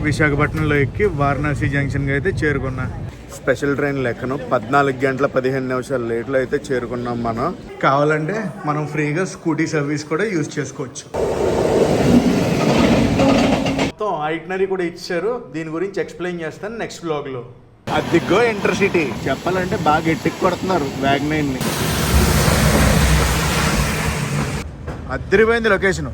విశాఖపట్నంలో ఎక్కి వారణాసి జంక్షన్కి అయితే చేరుకున్నా. స్పెషల్ ట్రైన్ లెక్కను 14 గంటల 15 నిమిషాల లేట్లో అయితే చేరుకున్నాం. మనం కావాలంటే మనం ఫ్రీగా స్కూటీ సర్వీస్ కూడా యూజ్ చేసుకోవచ్చు. మొత్తం ఐటనరీ కూడా ఇచ్చారు. దీని గురించి ఎక్స్ప్లెయిన్ చేస్తాను నెక్స్ట్ బ్లాగ్లో. అదిగో ఇంటర్సిటీ చెప్పాలంటే బాగా ఎట్టికి కొడుతున్నారు వ్యాగ్నైన్ని. అద్దరిపోయింది లొకేషన్.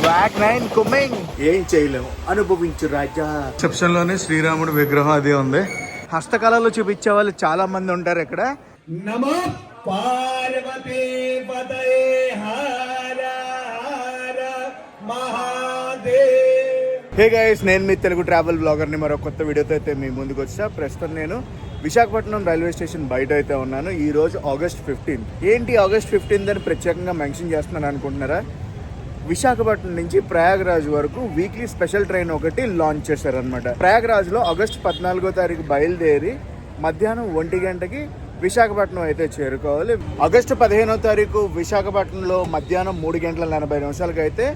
వ్యాగ్నైన్ కుమ్మింగ్. ఏం చేయలేము, అనుభవించు రాజా. రిసెప్షన్ లోనే శ్రీరాముడు విగ్రహం అదే ఉంది. హస్తకళలో చూపించే వాళ్ళు చాలా మంది ఉంటారు ఇక్కడ. నమో పార్వతీ పతయే హర హర మహాదేవ్. హే గైస్, నేను మీ తెలుగు ట్రావెల్ బ్లాగర్ని మరో కొత్త వీడియోతో అయితే మీ ముందుకు వచ్చా. ప్రస్తుతం నేను విశాఖపట్నం రైల్వే స్టేషన్ బయట అయితే ఉన్నాను. ఈ రోజు ఆగస్ట్ 15. ఏంటి ఆగస్ట్ 15 అని ప్రత్యేకంగా మెన్షన్ చేస్తున్నాను అనుకుంటున్నారా? విశాఖపట్నం నుంచి ప్రయాగరాజ్ వరకు వీక్లీ స్పెషల్ ట్రైన్ ఒకటి లాంచ్ చేశారనమాట. ప్రయాగరాజ్లో ఆగస్ట్ 14వ తారీఖు బయలుదేరి మధ్యాహ్నం 1 గంటకి విశాఖపట్నం అయితే చేరుకోవాలి. ఆగస్టు 15వ తారీఖు విశాఖపట్నంలో మధ్యాహ్నం 3 గంటల 40 నిమిషాలకి అయితే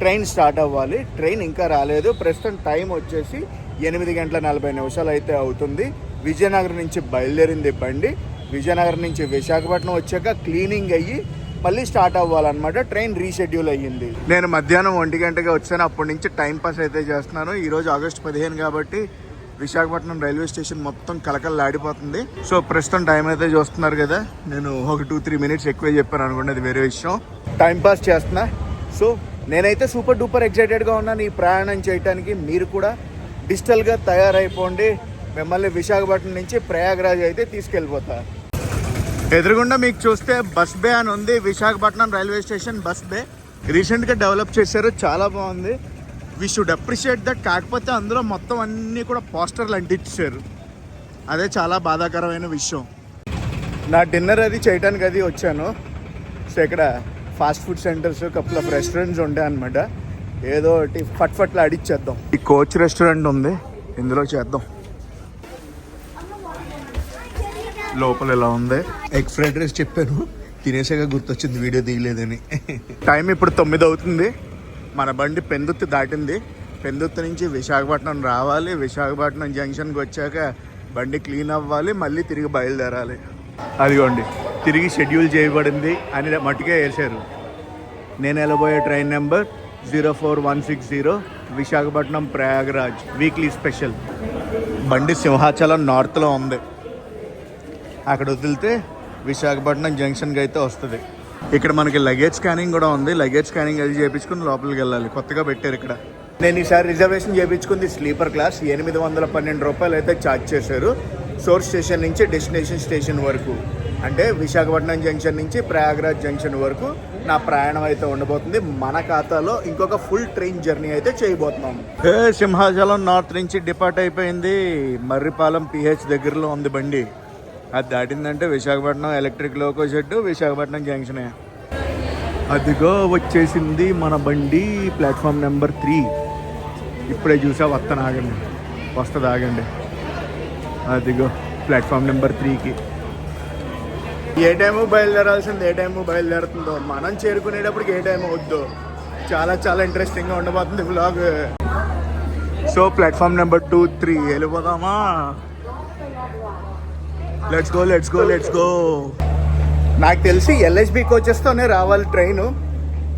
ట్రైన్ స్టార్ట్ అవ్వాలి. ట్రైన్ ఇంకా రాలేదు. ప్రస్తుతం టైం వచ్చేసి 8 గంటల 40 నిమిషాలు అయితే అవుతుంది. విజయనగరం నుంచి బయలుదేరింది బండి. విజయనగరం నుంచి విశాఖపట్నం వచ్చాక క్లీనింగ్ అయ్యి మళ్ళీ స్టార్ట్ అవ్వాలన్నమాట. ట్రైన్ రీషెడ్యూల్ అయ్యింది. నేను మధ్యాహ్నం 1 గంటకి వచ్చాను. అప్పటి నుంచి టైం పాస్ అయితే చేస్తున్నాను. ఈరోజు ఆగస్ట్ 15 కాబట్టి విశాఖపట్నం రైల్వే స్టేషన్ మొత్తం కలకల్లాడిపోతుంది. సో ప్రస్తుతం టైం అయితే చూస్తున్నారు కదా. నేను ఒక 2-3 మినిట్స్ ఎక్కువే చెప్పాను అనుకోండి, అది వేరే విషయం. టైం పాస్ చేస్తున్నా. సో నేనైతే సూపర్ డూపర్ ఎక్సైటెడ్గా ఉన్నాను ఈ ప్రయాణం చేయడానికి. మీరు కూడా డిజిటల్గా తయారైపోండి. మిమ్మల్ని విశాఖపట్నం నుంచి ప్రయాగరాజ్ అయితే తీసుకెళ్ళిపోతా. ఎదురుగుండా మీకు చూస్తే బస్ బే అని ఉంది. Visakhapatnam railway station bus bay రీసెంట్గా డెవలప్ చేశారు, చాలా బాగుంది. We should appreciate that. కాకపోతే అందులో మొత్తం అన్నీ కూడా పోస్టర్లు అంటించారు. అదే చాలా బాధాకరమైన విషయం. నా డిన్నర్ అది చేయడానికి అది వచ్చాను. సో ఇక్కడ fast food centres, couple of restaurants ఉంటాయి అనమాట. ఏదో ఒకటి ఫట్ఫట్లో అడిచేద్దాం. ఈ కోచ్ రెస్టారెంట్ ఉంది, ఇందులో చేద్దాం. లోపల ఎలా ఉంది. ఎగ్ ఫ్రైడ్ రైస్ చెప్పాను, తినేసాక గుర్తొచ్చింది వీడియో తీయలేదని. టైం ఇప్పుడు 9 అవుతుంది. మన బండి పెందుర్తి దాటింది. పెందుర్తి నుంచి విశాఖపట్నం రావాలి. విశాఖపట్నం జంక్షన్కి వచ్చాక బండి క్లీన్ అవ్వాలి, మళ్ళీ తిరిగి బయలుదేరాలి. అదిగోండి, తిరిగి షెడ్యూల్ చేయబడింది అని మట్టుకే వేశారు. నేను వెళ్ళబోయే train number 04160 Visakhapatnam Prayagraj weekly special. బండి సింహాచలం నార్త్లో ఉంది. అక్కడ వదిలితే విశాఖపట్నం జంక్షన్కి అయితే వస్తుంది. ఇక్కడ మనకి లగేజ్ స్కానింగ్ కూడా ఉంది. లగేజ్ స్కానింగ్ అది చేయించుకుని లోపలికి వెళ్ళాలి. కొత్తగా పెట్టారు ఇక్కడ. నేను ఈసారి రిజర్వేషన్ చేయించుకుంది స్లీపర్ క్లాస్. 812 రూపాయలు అయితే ఛార్జ్ చేశారు. సోర్స్ స్టేషన్ నుంచి డెస్టినేషన్ స్టేషన్ వరకు, అంటే విశాఖపట్నం జంక్షన్ నుంచి ప్రయాగరాజ్ జంక్షన్ వరకు నా ప్రయాణం అయితే ఉండబోతుంది. మన ఖాతాలో ఇంకొక ఫుల్ ట్రైన్ జర్నీ అయితే చేయబోతున్నాం. సింహాచలం నార్త్ నుంచి డిపార్ట్ అయిపోయింది. మర్రిపాలెం PH దగ్గరలో ఉంది బండి. అది దాటిందంటే Visakhapatnam electric loco shed, Visakhapatnam జంక్షనే. అదిగో వచ్చేసింది మన బండి. Platform number 3. ఇప్పుడే చూసా, వస్తాను ఆగండి, వస్తుంది ఆగండి. అదిగో ప్లాట్ఫామ్ నెంబర్ 3కి. ఏ టైము బయలుదేరాల్సింది, ఏ టైము బయలుదేరుతుందో, మనం చేరుకునేటప్పటికి ఏ టైం అవుద్దో. చాలా చాలా ఇంట్రెస్టింగ్గా ఉండబోతుంది వ్లాగ్. సో ప్లాట్ఫామ్ నెంబర్ 2, 3 వెళ్ళిపోదామా? Let's go, let's go, let's go. నాకు తెలిసి LHB కోచెస్తోనే రావాలి ట్రైను.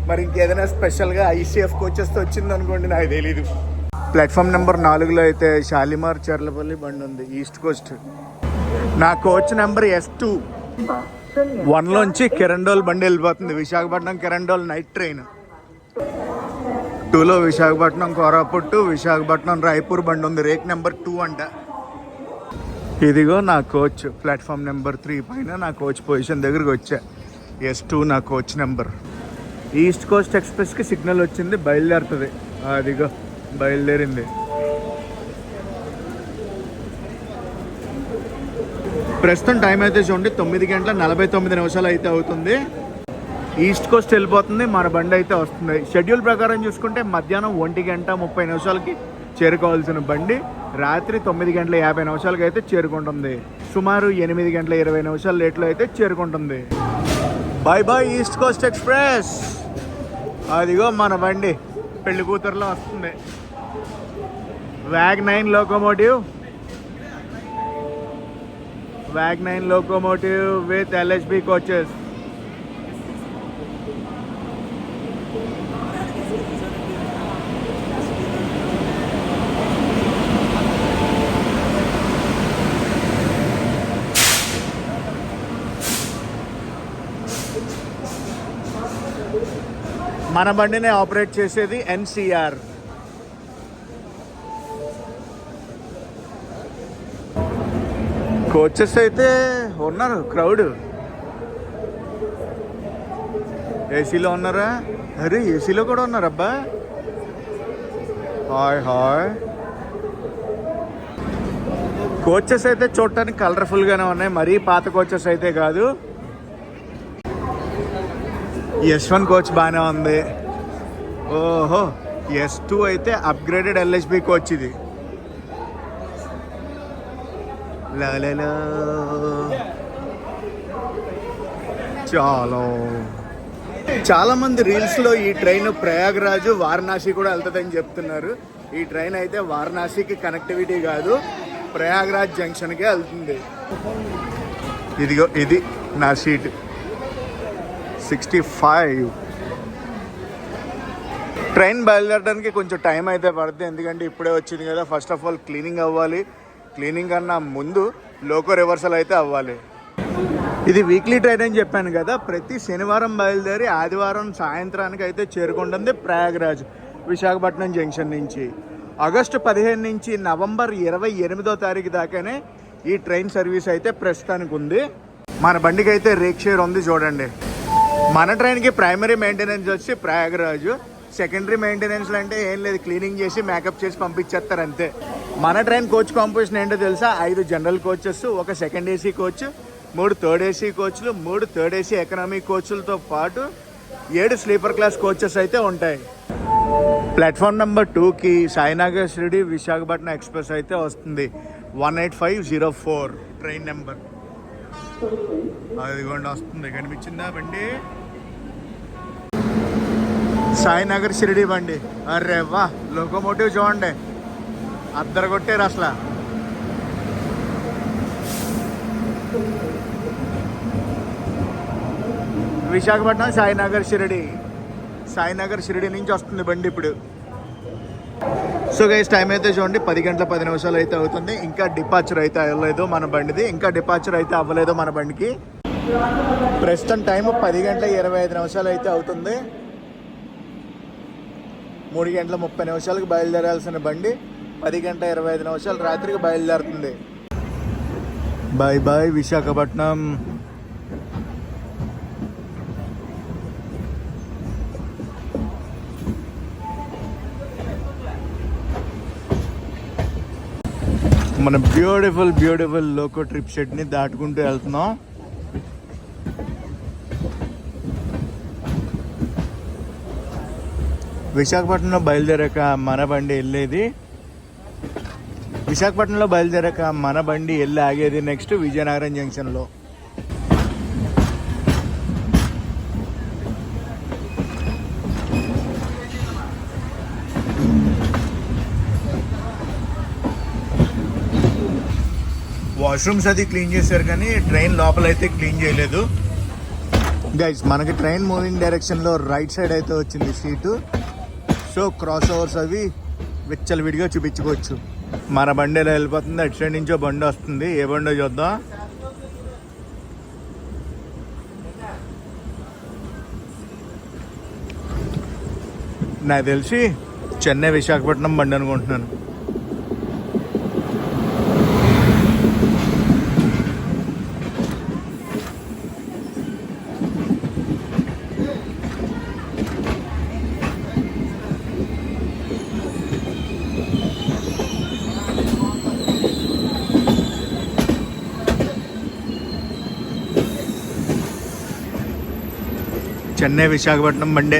మరి ఇంకేదైనా స్పెషల్గా ICF కోచెస్తో వచ్చింది అనుకోండి, నాకు తెలీదు. ప్లాట్ఫామ్ నెంబర్ 4లో అయితే షాలిమార్ చర్లపల్లి బండి ఉంది, ఈస్ట్ కోస్ట్. నా కోచ్ నెంబర్ S2. 1లోంచి కిరండోల్ బండి వెళ్ళిపోతుంది. Visakhapatnam Kirandul night train. 2లో విశాఖపట్నం కోరాపుట్టు, విశాఖపట్నం రాయపూర్ బండి ఉంది. రేక్ నెంబర్ 2 అంట. ఇదిగో నా కోచ్ ప్లాట్ఫామ్ నెంబర్ 3 పైన నా కోచ్ పొజిషన్ దగ్గరికి వచ్చా. S2 నా కోచ్ నెంబర్. ఈస్ట్ కోస్ట్ ఎక్స్ప్రెస్కి సిగ్నల్ వచ్చింది, బయలుదేరుతుంది. అదిగో బయలుదేరింది. ప్రస్తుతం టైం అయితే చూడండి 9 గంటల 49 నిమిషాలు అయితే అవుతుంది. ఈస్ట్ కోస్ట్ వెళ్ళిపోతుంది, మన బండి అయితే వస్తుంది. షెడ్యూల్ ప్రకారం చూసుకుంటే మధ్యాహ్నం 1 గంట 30 నిమిషాలకి చేరుకోవాల్సిన బండి రాత్రి 9 గంటల 50 నిమిషాలకి అయితే చేరుకుంటుంది. సుమారు 8 గంటల 20 నిమిషాల లేట్లో అయితే చేరుకుంటుంది. By by east Coast express. అదిగో మన బండి పెళ్లి కూతురులో వస్తుంది. WAG-9 locomotive. WAG-9 locomotive with LHB coaches. మన బండిని ఆపరేట్ చేసేది NCR. కోచెస్ అయితే ఉన్నారు, క్రౌడ్. ఏసీలో ఉన్నారా? అరే ఏసీలో కూడా ఉన్నారు అబ్బా. Hi hi. కోచెస్ అయితే చూడటానికి కలర్ఫుల్గానే ఉన్నాయి, మరీ పాత కోచెస్ అయితే కాదు. S1 కోచ్ బాగానే ఉంది. ఓహో, S2 అయితే అప్గ్రేడెడ్ LHB కోచ్ ఇది. చాలా మంది రీల్స్ లో ఈ ట్రైన్ ప్రయాగ్రాజ్ వారణాసి కూడా వెళ్తుందని చెప్తున్నారు. ఈ ట్రైన్ అయితే వారణాసికి కనెక్టివిటీ కాదు, ప్రయాగ్రాజ్ జంక్షన్కే వెళ్తుంది. ఇదిగో ఇది నా సీట్ 65. ట్రైన్ బయలుదేరడానికి కొంచెం టైం అయితే పడుతుంది, ఎందుకంటే ఇప్పుడే వచ్చింది కదా. ఫస్ట్ ఆఫ్ ఆల్ క్లీనింగ్ అవ్వాలి, క్లీనింగ్ కన్నా ముందు లోకో రివర్సల్ అయితే అవ్వాలి. ఇది వీక్లీ ట్రైన్ అని చెప్పాను కదా, ప్రతి శనివారం బయలుదేరి ఆదివారం సాయంత్రానికి అయితే చేరుకుంటుంది ప్రయాగ్రాజ్ విశాఖపట్నం జంక్షన్ నుంచి. ఆగస్టు 15 నుంచి నవంబర్ 28వ తారీఖు దాకానే ఈ ట్రైన్ సర్వీస్ అయితే ప్రస్తుతానికి ఉంది. మన బండికి అయితే రేక్ షేర్ ఉంది చూడండి. మన ట్రైన్కి ప్రైమరీ మెయింటెనెన్స్ వచ్చి ప్రయాగ్రాజ్, సెకండరీ మెయింటెనెన్స్ అంటే ఏం లేదు, క్లీనింగ్ చేసి మేకప్ చేసి పంపించేస్తారు అంతే. మన ట్రైన్ కోచ్ కాంపోజిషన్ ఏంటో తెలుసా? 5 general coaches, 1 second AC coach, 3 third AC కోచ్లు, 3 థర్డ్ ఏసీ ఎకనామీ కోచ్లతో పాటు 7 స్లీపర్ క్లాస్ కోచెస్ అయితే ఉంటాయి. ప్లాట్ఫామ్ నెంబర్ 2కి సాయినగర్ షిరిడి విశాఖపట్నం ఎక్స్ప్రెస్ అయితే వస్తుంది. 18504 ట్రైన్ నెంబర్. అదిగోండి వస్తుంది, కనిపించిందా బండి? సాయినగర్ షిరిడి బండి. అరే వా, లోకోమోటివ్ చూడండి, అద్దరు కొట్టారు అసలు. విశాఖపట్నం సాయినగర్ షిరిడి, సాయినగర్ షిరిడి నుంచి వస్తుంది బండి ఇప్పుడు. సో గైస్, టైం అయితే చూడండి 10 గంటల 10 నిమిషాలు అయితే అవుతుంది. ఇంకా డిపార్చర్ అయితే అవ్వలేదు మన బండిది, ఇంకా డిపార్చర్ అయితే అవ్వలేదు మన బండికి. ప్రస్తుతం టైం 10 గంటల 25 నిమిషాలు అయితే అవుతుంది. 3 గంటల 30 నిమిషాలకు బయలుదేరాల్సిన బండి 10 గంటల 25 నిమిషాలు రాత్రికి బయలుదేరుతుంది. Bye bye Visakhapatnam. మన బ్యూటిఫుల్ లోకో ట్రిప్ షెడ్ని దాటుకుంటూ వెళ్తున్నాం. విశాఖపట్నంలో బయలుదేరాక మన బండి వెళ్ళేది, విశాఖపట్నంలో బయలుదేరాక మన బండి వెళ్ళి ఆగేది నెక్స్ట్ విజయనగరం జంక్షన్లో. వాష్రూమ్స్ అది క్లీన్ చేశారు కానీ ట్రైన్ లోపల అయితే క్లీన్ చేయలేదు. గైస్, మనకి ట్రైన్ మూవింగ్ డైరెక్షన్లో రైట్ సైడ్ అయితే వచ్చింది సీటు. సో క్రాస్ ఓవర్స్ అవి విచ్చలవిడిగా చూపించుకోవచ్చు. మన బండి ఎలా వెళ్ళిపోతుంది, అటు సైడ్ నుంచో బండి వస్తుంది. ఏ బండో చూద్దాం. నాకు తెలిసి చెన్నై విశాఖపట్నం బండి అనుకుంటున్నాను. చెన్నై విశాఖపట్నం బండే.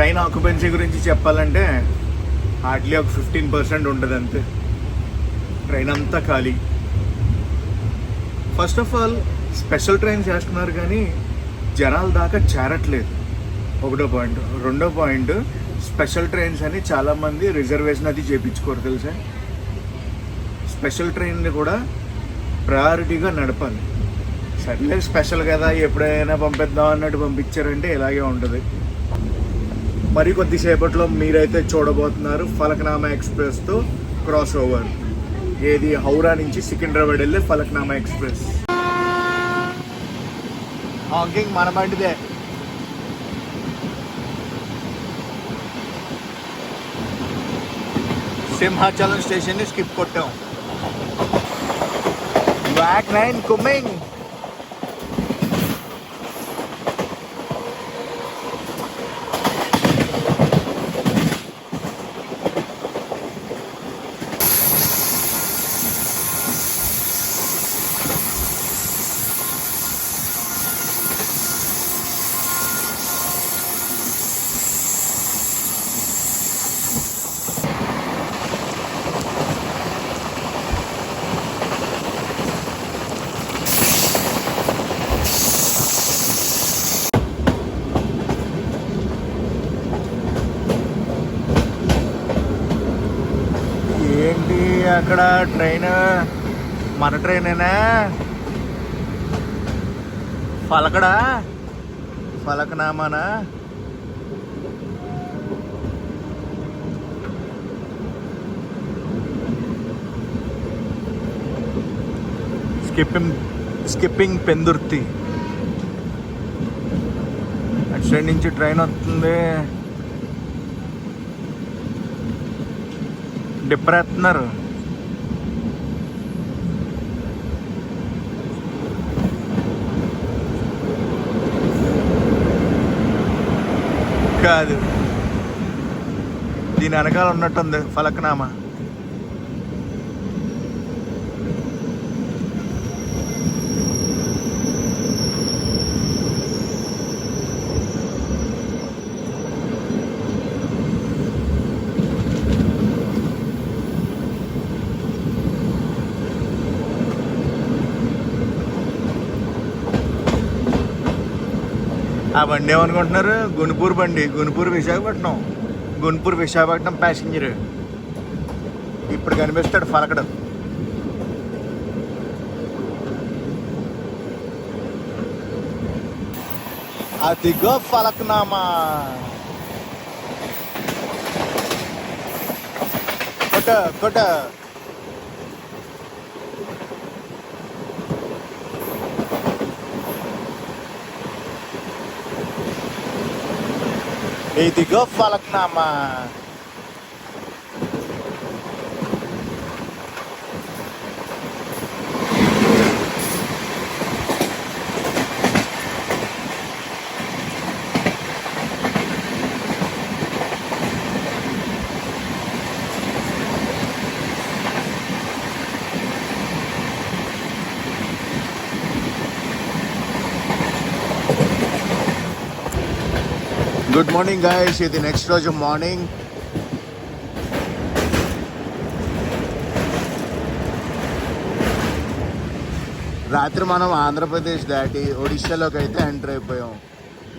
ట్రైన్ ఆక్యుపెన్సీ గురించి చెప్పాలంటే హార్డ్లీ ఒక 15% ఉంటుంది అంతే. ట్రైన్ అంతా ఖాళీ. First of all special train చేస్తున్నారు కానీ జనాల దాకా చేరట్లేదు, ఒకటో పాయింట్. రెండో పాయింట్, స్పెషల్ ట్రైన్స్ అని చాలామంది రిజర్వేషన్ అది చేయించుకోరు తెలుసా. స్పెషల్ ట్రైన్ని కూడా ప్రయారిటీగా నడపాలి. సర్లే స్పెషల్ కదా ఎప్పుడైనా పంపిద్దాం అన్నట్టు పంపించారంటే ఇలాగే ఉంటుంది. మరి కొద్దిసేపట్లో మీరైతే చూడబోతున్నారు ఫలక్నామా ఎక్స్ప్రెస్తో క్రాస్ ఓవర్. ఏది హౌరా నుంచి సికింద్రాబాద్ వెళ్ళే ఫలక్నామా ఎక్స్ప్రెస్. హాంకింగ్ మన బండిదే. సింహాచలం స్టేషన్ని స్కిప్ కొట్టాం. బ్యాక్ 9 కుమ్మింగ్. ఏంటి అక్కడ ట్రైన్? మన ట్రైనేనా? ఫలకడా? ఫలక్నామానా? స్కిప్పింగ్ పెందుర్తి. అటు సైడ్ నుంచి ట్రైన్ వస్తుంది. డిప్రెత్తున్నారు. కాదు, దీని వెనకాల ఉన్నట్టుంది ఫలక్నామా. ఆ బండి ఏమనుకుంటున్నారు? గుంటూరు బండి. గుంటూరు విశాఖపట్నం ప్యాసింజర్. ఇప్పుడు కనిపిస్తాడు ఫలకడు. అదిగో ఫలక్నామా. కొట్ట ఇదిగో ఫలక్నామా. Good morning guys. ఇది నెక్స్ట్ రోజు మార్నింగ్. రాత్రి మనం ఆంధ్రప్రదేశ్ దాటి ఒడిశాలోకి అయితే ఎంటర్ అయిపోయాం.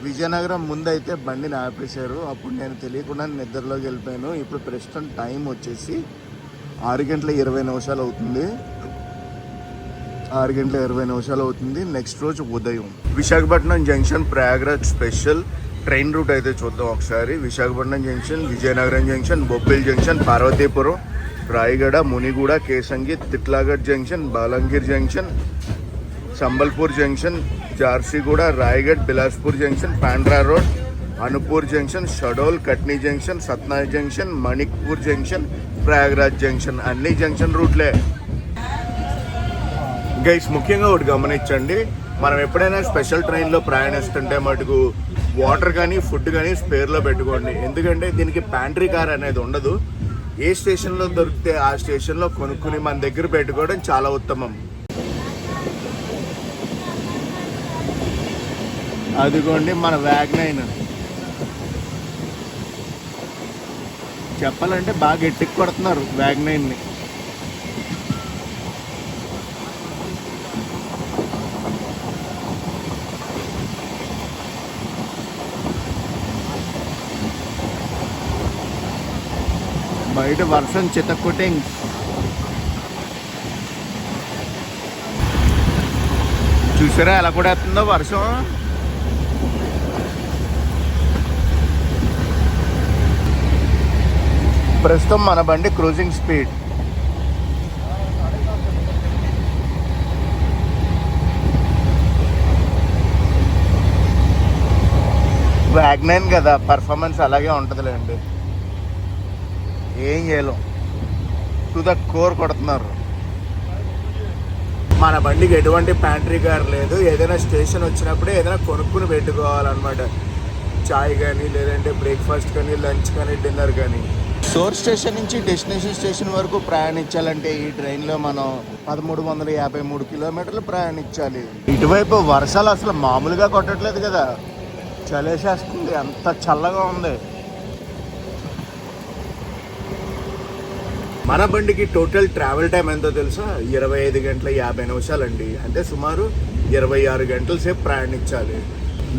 విజయనగరం ముందైతే బండిని ఆపేశారు. అప్పుడు నేను తెలియకుండా నిద్రలోకి వెళ్ళిపోయాను. ఇప్పుడు ప్రస్తుతం టైం వచ్చేసి 6:20 అవుతుంది. 6:20 అవుతుంది. నెక్స్ట్ రోజు ఉదయం. Visakhapatnam junction Prayagraj special train route అయితే చూద్దాం ఒకసారి. Visakhapatnam junction, Vizianagaram junction, Bobbili junction, Parvathipuram, Rayagada, Muniguda, Kesinga, Titlagarh junction, Balangir junction, Sambalpur junction, Jharsuguda, Raigarh, Bilaspur junction, Pendra road, Anuppur junction, Shahdol, Katni junction, Satna junction, Manikpur junction, Prayagraj junction. అన్ని జంక్షన్ రూట్లే గైస్. ముఖ్యంగా ఒకటి గమనించండి, మనం ఎప్పుడైనా స్పెషల్ ట్రైన్లో ప్రయాణిస్తుంటే మటుకు వాటర్ కానీ ఫుడ్ కానీ స్పేర్లో పెట్టుకోండి. ఎందుకంటే దీనికి ప్యాంట్రీ కార్ అనేది ఉండదు. ఏ స్టేషన్లో దొరికితే ఆ స్టేషన్లో కొనుక్కుని మన దగ్గర పెట్టుకోవడం చాలా ఉత్తమం. అదిగోండి మన వ్యాగ్ 9. చెప్పాలంటే బాగా గట్టికి కొడుతున్నారు వ్యాగ్నైన్ని. బయట వర్షం చితక్కొట్టింగ్. చూసారా ఎలా కూడా వస్తుందో వర్షం. ప్రస్తుతం మన బండి క్రూజింగ్ స్పీడ్ వ్యాగ్నైన్ కదా, పర్ఫార్మెన్స్ అలాగే ఉంటుందిలేండి. ఏం చేయలేం, టు ద కోర్ కొడుతున్నారు. మన బండికి ఎటువంటి ప్యాంట్రీ కార్ లేదు. ఏదైనా స్టేషన్ వచ్చినప్పుడే ఏదైనా కొనుక్కుని పెట్టుకోవాలన్నమాట. చాయ్ కానీ, లేదంటే బ్రేక్ఫాస్ట్ కానీ, లంచ్ కానీ, డిన్నర్ కానీ. సోర్స్ స్టేషన్ నుంచి డెస్టినేషన్ స్టేషన్ వరకు ప్రయాణించాలంటే ఈ ట్రైన్లో మనం 1353 కిలోమీటర్లు ప్రయాణించాలి. ఇటువైపు వర్షాలు అసలు మామూలుగా కొట్టట్లేదు కదా, చలేసేస్తుంది, అంత చల్లగా ఉంది. మన బండికి టోటల్ ట్రావెల్ టైం ఎంతో తెలుసా? 25 గంటల 50 నిమిషాలండి. అంటే సుమారు 26 గంటల సేపు ప్రయాణించాలి.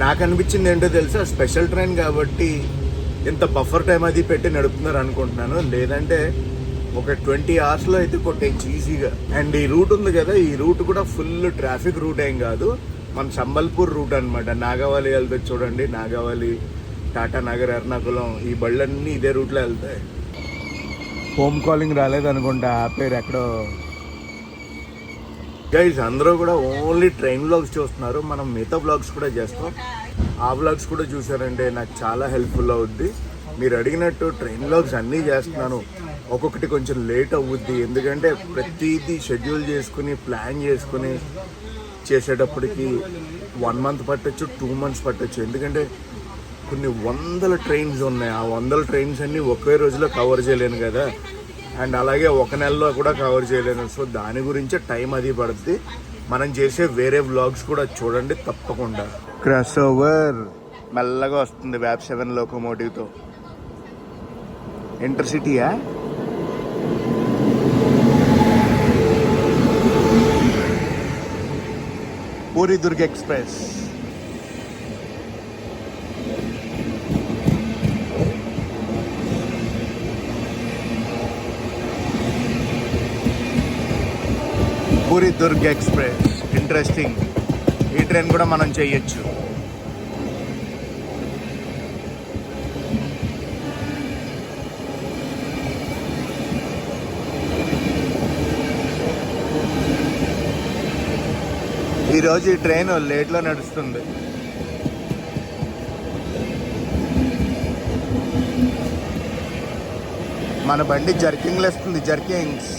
నాకు అనిపించింది ఏంటో తెలుసా, స్పెషల్ ట్రైన్ కాబట్టి ఇంత బఫర్ టైం అది పెట్టి నడుపుతున్నారు అనుకుంటున్నాను. లేదంటే ఒక 20 అవర్స్లో అయితే కొట్టేయచ్చు ఈజీగా. అండ్ ఈ రూట్ ఉంది కదా, ఈ రూట్ కూడా ఫుల్ ట్రాఫిక్ రూట్ ఏం కాదు, మన సంబల్పూర్ రూట్ అనమాట. నాగావళి వెళ్తుంది చూడండి, నాగావళి, టాటా నగర్, ఎర్నాకుళం, ఈ బళ్ళన్నీ ఇదే రూట్లో వెళ్తాయి. హోమ్ కాలింగ్ రాలేదనుకుంటా, ఆ పేరు ఎక్కడో. గైస్ అందరూ కూడా ఓన్లీ ట్రైన్ వ్లాగ్స్ చూస్తున్నారు, మనం మిగతా వ్లాగ్స్ కూడా చేస్తాం. ఆ వ్లాగ్స్ కూడా చూసారంటే నాకు చాలా హెల్ప్ఫుల్ అవుద్ది. మీరు అడిగినట్టు ట్రైన్ వ్లాగ్స్ అన్నీ చేస్తున్నాను, ఒక్కొక్కటి కొంచెం లేట్ అవుద్ది. ఎందుకంటే ప్రతిదీ షెడ్యూల్ చేసుకుని ప్లాన్ చేసుకుని చేసేటప్పటికి 1 మంత్ పట్టచ్చు, 2 మంత్స్ పట్టచ్చు. ఎందుకంటే కొన్ని వందల ట్రైన్స్ ఉన్నాయి, ఆ 100 ట్రైన్స్ అన్నీ ఒకే రోజులో కవర్ చేయలేను కదా, అండ్ అలాగే ఒక నెలలో కూడా కవర్ చేయలేను. సో దాని గురించే టైం అది పడుతుంది. మనం చేసే వేరే వ్లాగ్స్ కూడా చూడండి తప్పకుండా. క్రాస్ ఓవర్ మెల్లగా వస్తుంది వ్యాప్ 7 లోకోమోటివ్తో. ఇంటర్సిటీయా? Puri Durg express. Puri Durg express interesting. ఈ ట్రైన్ కూడా మనం చేయొచ్చు. ఈరోజు ఈ ట్రైన్ లేట్లో నడుస్తుంది. మన బండి జర్కింగ్లు వస్తుంది, జర్కింగ్స్.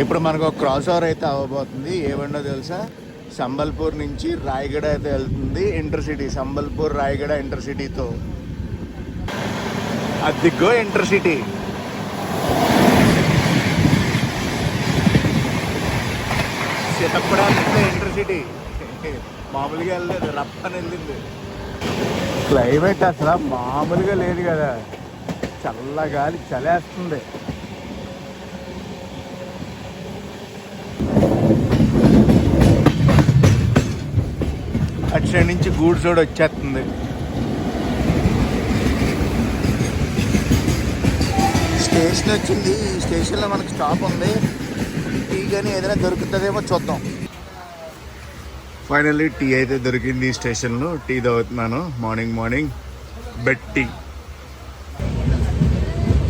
ఇప్పుడు మనకు ఒక క్రాస్ ఓవర్ అయితే అవ్వబోతుంది. ఏమన్నా తెలుసా, సంబల్పూర్ నుంచి రాయగడ అయితే వెళ్తుంది ఇంటర్సిటీ. సంబల్పూర్ రాయగడ ఇంటర్సిటీతో. అదిగో ఇంటర్సిటీ. చితప్పడా ఇంటర్సిటీ మామూలుగా వెళ్ళలేదు, రప్పని వెళ్ళింది. క్లైమేట్ అసలు మామూలుగా లేదు కదా, చల్లగాలి చలేస్తుంది. అటు సైడ్ నుంచి గూడ్స్ కూడా వచ్చేస్తుంది. స్టేషన్ వచ్చింది, ఈ స్టేషన్లో మనకు స్టాప్ ఉంది. టీ కానీ ఏదైనా దొరుకుతుందేమో చూద్దాం. ఫైనల్లీ టీ అయితే దొరికింది ఈ స్టేషన్లో. టీ తాగుతున్నాను మార్నింగ్ బెడ్ టీ.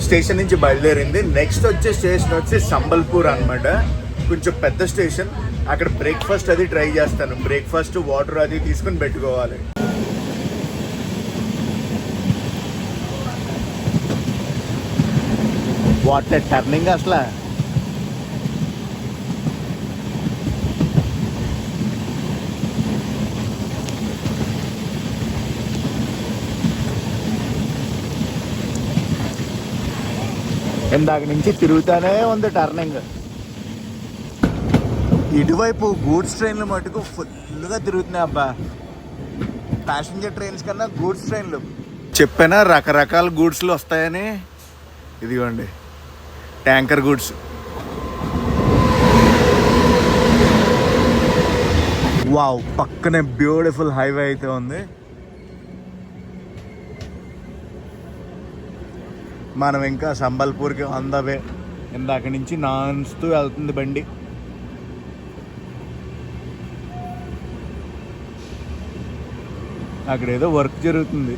స్టేషన్ నుంచి బయలుదేరింది. నెక్స్ట్ వచ్చే స్టేషన్ వచ్చి సంబల్పూర్ అనమాట. కొంచెం పెద్ద స్టేషన్. అక్కడ బ్రేక్ఫాస్ట్ అది ట్రై చేస్తాను. బ్రేక్ఫాస్ట్ వాటర్ అది తీసుకుని పెట్టుకోవాలి. వాటర్ టర్నింగ్ అసలు ఇందాక నుంచి తిరుగుతానే ఉంది టర్నింగ్. ఇటువైపు గూడ్స్ ట్రైన్లు మటుకు ఫుల్గా తిరుగుతున్నాయి అబ్బా. ప్యాసింజర్ ట్రైన్స్ కన్నా గూడ్స్ ట్రైన్లు. చెప్పానా రకరకాల గూడ్స్లు వస్తాయని. ఇదిగోండి ట్యాంకర్ గూడ్స్. వావ్, పక్కనే బ్యూటిఫుల్ హైవే అయితే ఉంది. మనం ఇంకా సంబల్పూర్కి ఆన్ ద వే. ఇందాక నుంచి నాన్స్తూ వెళ్తుంది బండి. అక్కడ ఏదో వర్క్ జరుగుతుంది,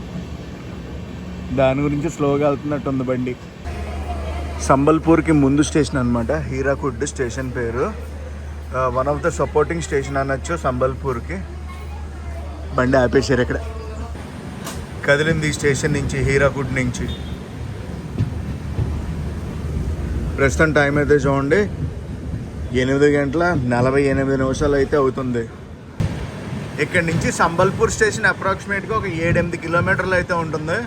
దాని గురించి స్లోగా వెళ్తున్నట్టు ఉంది బండి. సంబల్పూర్కి ముందు స్టేషన్ అనమాట, హీరాకుడ్ స్టేషన్ పేరు. One of the supporting station అనొచ్చు సంబల్పూర్కి. బండి ఆపేశారు ఇక్కడ. కదిలింది ఈ స్టేషన్ నుంచి, హీరాకుడ్ నుంచి. ప్రస్తుతం టైం అయితే చూడండి 8:48 అయితే అవుతుంది. ఇక్కడ నుంచి సంబల్పూర్ స్టేషన్ అప్రాక్సిమేట్గా ఒక 7-8 కిలోమీటర్లు అయితే ఉంటుంది.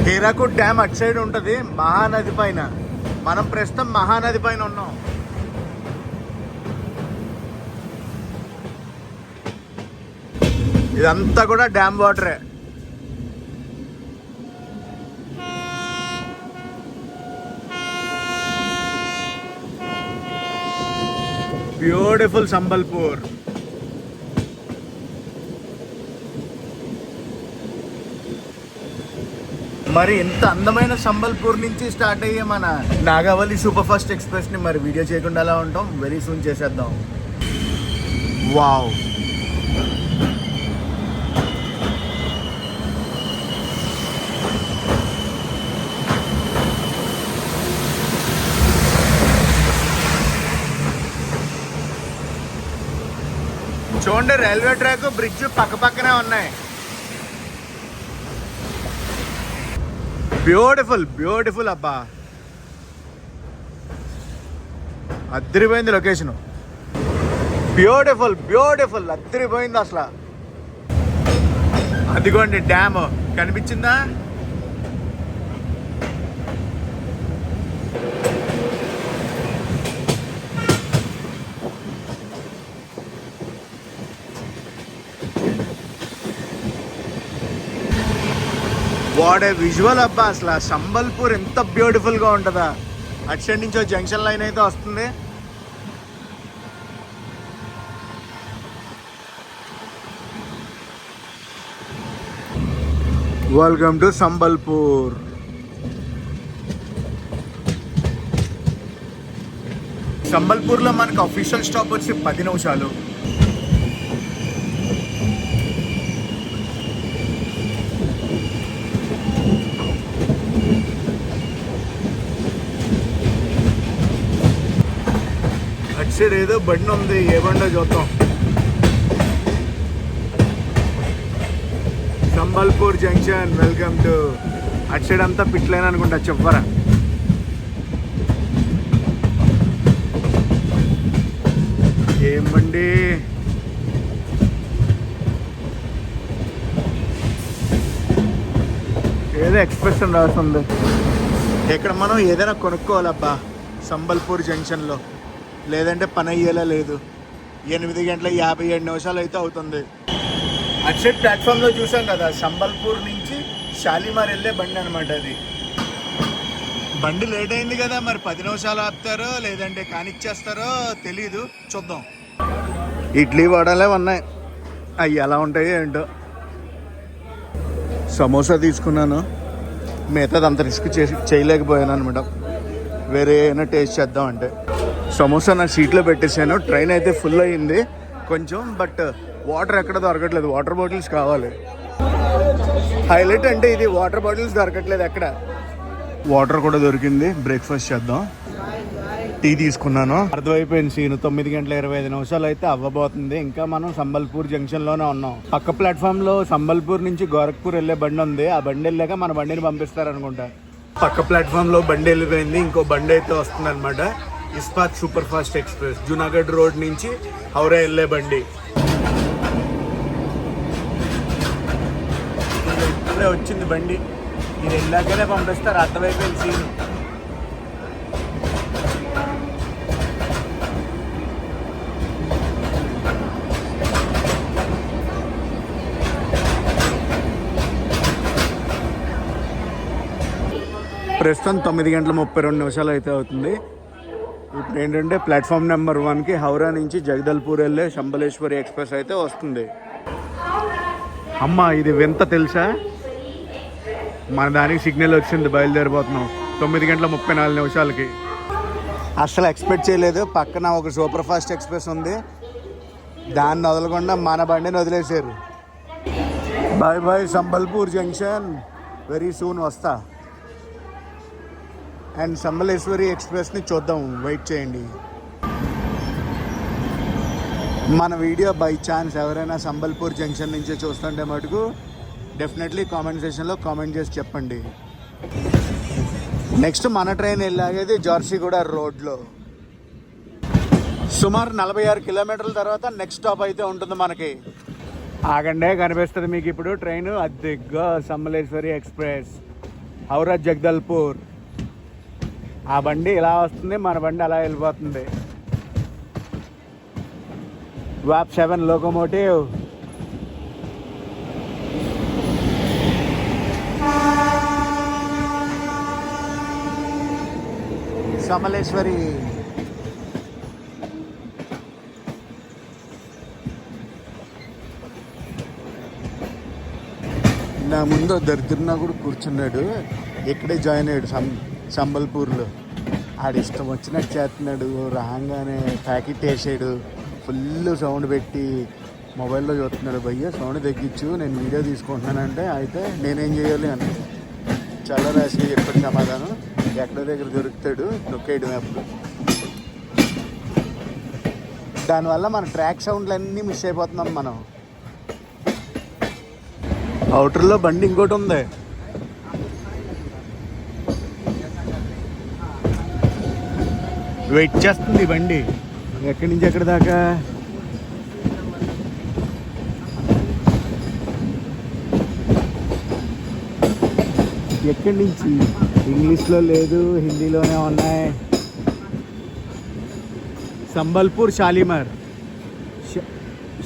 హీరాకుడ్ డ్యామ్ అటు సైడ్ ఉంటుంది, మహానది పైన. మనం ప్రస్తుతం మహానది పైన ఉన్నాం. ఇదంతా కూడా డ్యామ్ వాటరే. బ్యూటిఫుల్ సంబల్పూర్. మరి ఇంత అందమైన సంబల్పూర్ నుంచి స్టార్ట్ అయ్యే మన నాగావళి సూపర్ ఫాస్ట్ ఎక్స్ప్రెస్ని మరి వీడియో చేయకుండా ఎలా ఉంటాం, వెరీ సూన్ చేసేద్దాం. వావ్, చూడండి రైల్వే ట్రాక్, బ్రిడ్జ్ పక్క పక్కనే ఉన్నాయి. బ్యూటిఫుల్ బ్యూటిఫుల్ అబ్బా, అద్దరిపోయింది లొకేషన్. బ్యూటిఫుల్ బ్యూటిఫుల్ అద్దరిపోయింది అసలు. అదిగోండి డ్యామ్ కనిపించిందా? వాడే విజువల్ అబ్బా. అసలు సంబల్పూర్ ఎంత బ్యూటిఫుల్గా ఉంటుందా. అటు సైడ్ నుంచి జంక్షన్ లైన్ అయితే వస్తుంది. Welcome to Sambalpur. సంబల్పూర్లో మనకు అఫీషియల్ స్టాప్ వచ్చి 10 నిమిషాలు. అటు సైడ్ ఏదో బండి ఉంది, ఏ బండో చూద్దాం. Sambalpur junction, welcome to. అటు సైడ్ అంతా పిట్లైన అనుకుంటా, చెప్పరా. ఏం బండి? ఏదో ఎక్స్ప్రెస్ అని రాస్తుంది. ఇక్కడ మనం ఏదైనా కొనుక్కోవాలబ్బా సంబల్పూర్ జంక్షన్లో, లేదంటే పని అయ్యేలా లేదు. 8:57 అయితే అవుతుంది. అటు సైడ్ ప్లాట్ఫామ్లో చూసాం కదా, సంబల్పూర్ నుంచి షాలిమార్ వెళ్ళే బండి అనమాట అది. బండి లేట్ అయింది కదా, మరి 10 నిమిషాలు ఆపుతారో లేదంటే కానిచ్చేస్తారో తెలీదు, చూద్దాం. ఇడ్లీ వడలే ఉన్నాయి, అవి ఎలా ఉంటాయో ఏంటో. సమోసా తీసుకున్నాను, మిగతాది అంత రిస్క్ చేయలేకపోయాను అనమాట. వేరే ఏమైనా టేస్ట్ చేద్దాం అంటే. సమోసా నా సీట్లో పెట్టేశాను. ట్రైన్ అయితే ఫుల్ అయ్యింది కొంచెం, బట్ వాటర్ ఎక్కడ దొరకట్లేదు. వాటర్ బాటిల్స్ కావాలి. హైలైట్ అంటే ఇది, వాటర్ బాటిల్స్ దొరకట్లేదు ఎక్కడ. వాటర్ కూడా దొరికింది. బ్రేక్ఫాస్ట్ చేద్దాం. టీ తీసుకున్నాను. అర్థమైపోయింది సీన్. 9:25 అయితే అవ్వబోతుంది. ఇంకా మనం సంబల్పూర్ జంక్షన్ లోనే ఉన్నాం. పక్క ప్లాట్ఫామ్ లో సంబల్పూర్ నుంచి గోరఖ్పూర్ వెళ్ళే బండి ఉంది. ఆ బండి వెళ్ళాక మన బండిని పంపిస్తారనుకుంటా. పక్క ప్లాట్ఫామ్ లో బండి వెళ్ళిపోయింది. ఇంకో బండి అయితే వస్తుంది అనమాట. Ispat super fast express, Junagadh road నుంచి హౌరా వెళ్ళే బండి. ఇప్పుడే వచ్చింది బండి. ఇది వెళ్ళాకనే పంపిస్తారు. అర్థమైపోయింది సీన్. ప్రస్తుతం 9:32 అయితే అవుతుంది. ఇప్పుడు ఏంటంటే ప్లాట్ఫామ్ నెంబర్ 1కి హౌరా నుంచి జగదల్పూర్ వెళ్ళే శంబలేశ్వరి ఎక్స్ప్రెస్ అయితే వస్తుంది. అమ్మ ఇది వింత తెలుసా, మన దానికి సిగ్నల్ వచ్చింది, బయలుదేరిపోతున్నాం 9:34 అసలు ఎక్స్పెక్ట్ చేయలేదు. పక్కన ఒక సూపర్ ఫాస్ట్ ఎక్స్ప్రెస్ ఉంది, దాన్ని వదలకుండా మన బండిని వదిలేశారు. Bye bye Sambalpur junction, very soon వస్తా. అండ్ సంబలేశ్వరి ఎక్స్ప్రెస్ని చూద్దాం, వెయిట్ చేయండి. మన వీడియో బై ఛాన్స్ ఎవరైనా సంబల్పూర్ జంక్షన్ నుంచి చూస్తుంటే మటుకు డెఫినెట్లీ కామెంట్ సెక్షన్లో కామెంట్ చేసి చెప్పండి. నెక్స్ట్ మన ట్రైన్ వెళ్ళాగేది జార్షిగూడ రోడ్లో. సుమారు 46 కిలోమీటర్ల తర్వాత నెక్స్ట్ స్టాప్ అయితే ఉంటుంది మనకి. ఆగండే కనిపిస్తుంది మీకు ఇప్పుడు ట్రైన్. అద్దెగ్గా సంబలేశ్వరి ఎక్స్ప్రెస్ హౌరా జగదల్పూర్. ఆ బండి ఇలా వస్తుంది, మన బండి అలా వెళ్ళిపోతుంది. వాప్ 7 లోకోమోటివ్. సమలేశ్వరి. నా ముందు దరిద్రనా కూడా కూర్చున్నాడు. ఇక్కడే జాయిన్ అయ్యాడు సంబల్పూర్లో. ఆడిష్టం వచ్చినట్టు చేస్తున్నాడు. రాగానే ప్యాకెట్ వేసాడు, ఫుల్ సౌండ్ పెట్టి మొబైల్లో చూస్తున్నాడు. భయ్య సౌండ్ తగ్గించు, నేను వీడియో తీసుకుంటున్నానంటే అయితే నేనేం చేయాలి అని చాలా రాసిగా చెప్పాడు సమాధానం. ఎక్కడో దగ్గర దొరుకుతాడు, నొక్కేయడం అప్పుడు. దానివల్ల మన ట్రాక్ సౌండ్లు అన్నీ మిస్ అయిపోతున్నాం మనం. అవుటర్లో బండి ఇంకోటి ఉంది. వెయిట్ చేస్తుంది బండి. ఎక్కడి నుంచి ఎక్కడి దాకా? ఎక్కడి నుంచి? ఇంగ్లీష్లో లేదు, హిందీలోనే ఉన్నాయి. సంబల్పూర్ షాలిమార్.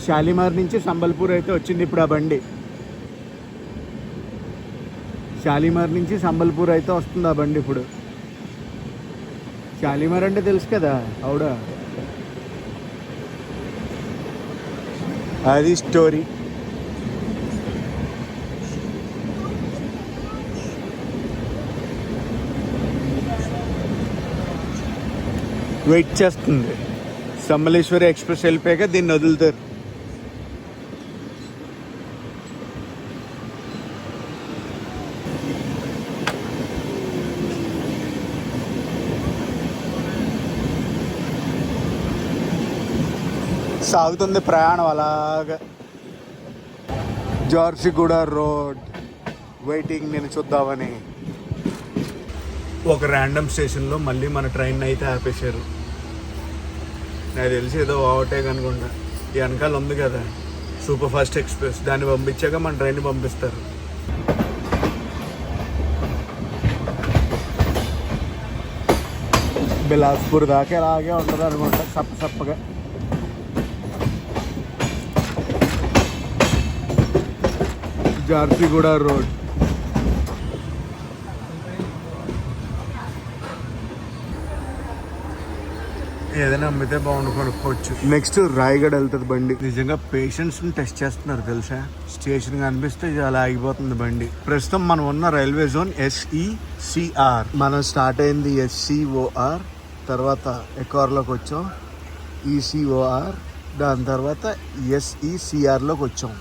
షాలిమార్ నుంచి సంబల్పూర్ అయితే వచ్చింది ఇప్పుడు ఆ బండి. షాలిమార్ నుంచి సంబల్పూర్ అయితే వస్తుంది ఆ బండి ఇప్పుడు. షాలిమార్ అంటే తెలుసు కదా, అవుడా? అది స్టోరీ. వెయిట్ చేస్తుంది. సంబలేశ్వరి ఎక్స్ప్రెస్ వెళ్ళిపోయాక దీన్ని వదులుతారు. సాగుతుంది ప్రయాణం అలాగా. జార్షిగూడ రోడ్ వెయిటింగ్ నేను చూద్దామని. ఒక ర్యాండమ్ స్టేషన్లో మళ్ళీ మన ట్రైన్ అయితే ఆపేశారు. నాకు తెలిసి ఏదో ఓవర్టేక్ అనుకుంటా. ఈ వెనకాల ఉంది కదా సూపర్ ఫాస్ట్ ఎక్స్ప్రెస్, దాన్ని పంపించాక మన ట్రైన్ పంపిస్తారు. బిలాస్పూర్ దాకా ఇలాగే ఉంటుంది అనుకుంటా, సప్పగా. జార్షిగూడ రోడ్. ఏదైనా అమ్మితే బాగుండు, కొనుక్కోవచ్చు. నెక్స్ట్ రాయగఢ్ వెళ్తుంది బండి. నిజంగా పేషెంట్స్ని టెస్ట్ చేస్తున్నారు తెలుసా. స్టేషన్ కనిపిస్తే అలా ఆగిపోతుంది బండి. ప్రస్తుతం మనం ఉన్న రైల్వే జోన్ SECR. మనం స్టార్ట్ అయింది SCOR, తర్వాత ఎకార్లోకి వచ్చాం ECOR, దాని తర్వాత SECRలోకి వచ్చాం.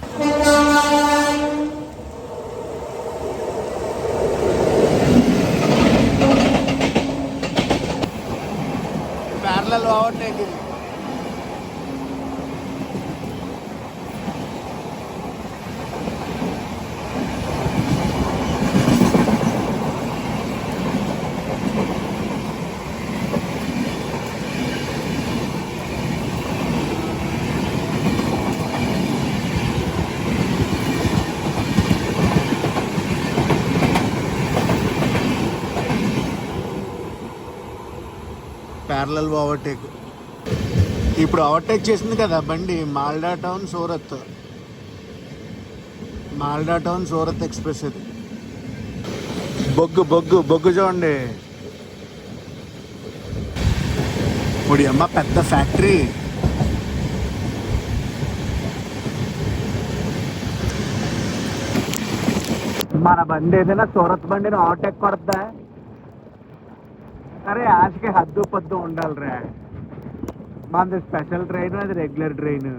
Parallel overtake. ఇప్పుడు ఓవర్టేక్ చేసింది కదా బండి Malda town Surat. Malda town Surat express ఇది. బొగ్గు బొగ్గు బొగ్గు చూడండి. ఇప్పుడు అమ్మ పెద్ద ఫ్యాక్టరీ. మన బండి ఏదైనా సూరత్ బండిని ఓవర్టేక్ కొడతా. అరే ఆశకి హద్దు పద్దు ఉండాలిరా. మనది స్పెషల్ ట్రైన్, అది రెగ్యులర్ ట్రైన్.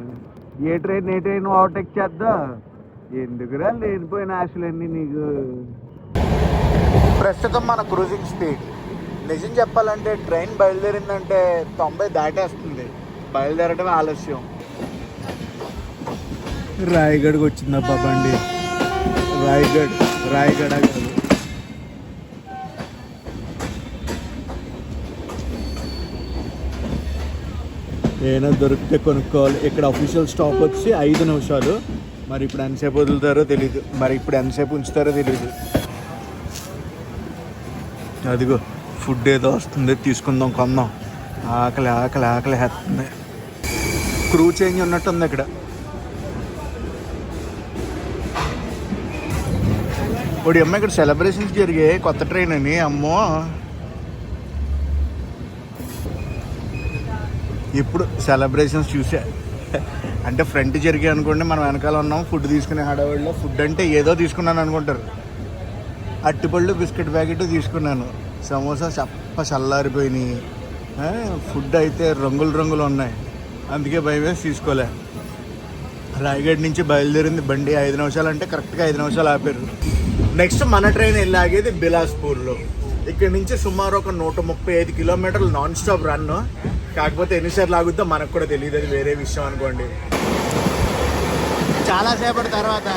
ఏ ట్రైన్ ఓవర్టేక్ చేద్దా? ఎందుకురా లేనిపోయిన ఆశలన్నీ నీకు. ప్రస్తుతం మన క్రూజింగ్ స్పీడ్ నిజం చెప్పాలంటే ట్రైన్ బయలుదేరిందంటే 90 దాటేస్తుంది. బయలుదేరడమే ఆలస్యం. రాయగఢ్కి వచ్చిందబ్బా బండి. రాయగఢ కాదు. ఏమైనా దొరికితే కొనుక్కోవాలి. ఇక్కడ అఫీషియల్ స్టాప్ వచ్చి 5 నిమిషాలు. మరి ఇప్పుడు ఎంతసేపు వదులుతారో తెలీదు. మరి ఇప్పుడు ఎంతసేపు ఉంచుతారో తెలీదు. అదిగో ఫుడ్ ఏదో వస్తుంది, తీసుకుందాం కొందాం. ఆకలి ఆకలి ఆకలి వేస్తుంది. క్రూ చేంజ్ ఉన్నట్టుంది ఇక్కడ. ఇప్పుడు అమ్మ ఇక్కడ సెలబ్రేషన్స్ జరిగాయి కొత్త ట్రైన్ అని. అమ్మో ఇప్పుడు సెలబ్రేషన్స్ చూసా. అంటే ఫ్రంట్ జరిగాయి అనుకోండి, మనం వెనకాల ఉన్నాం ఫుడ్ తీసుకునే హడావుడిలో. ఫుడ్ అంటే ఏదో తీసుకున్నాను అనుకుంటారు. అట్టిపళ్ళు బిస్కెట్ ప్యాకెట్ తీసుకున్నాను. సమోసా చల్లారిపోయినాయి. ఫుడ్ అయితే రంగులు రంగులు ఉన్నాయి. అందుకే భయం వేసి తీసుకోలే. రాయగఢ్ నుంచి బయలుదేరింది బండి. 5 నిమిషాలు అంటే కరెక్ట్గా 5 నిమిషాలు ఆపారు. నెక్స్ట్ మన ట్రైన్ వెళ్ళి ఆగేది బిలాస్పూర్లో. ఇక్కడ నుంచి సుమారు ఒక 135 కిలోమీటర్లు నాన్ స్టాప్ రన్. కాకపోతే ఎన్నిసార్లు ఆగుద్దో మనకు కూడా తెలియదు, అది వేరే విషయం అనుకోండి. చాలాసేపటి తర్వాత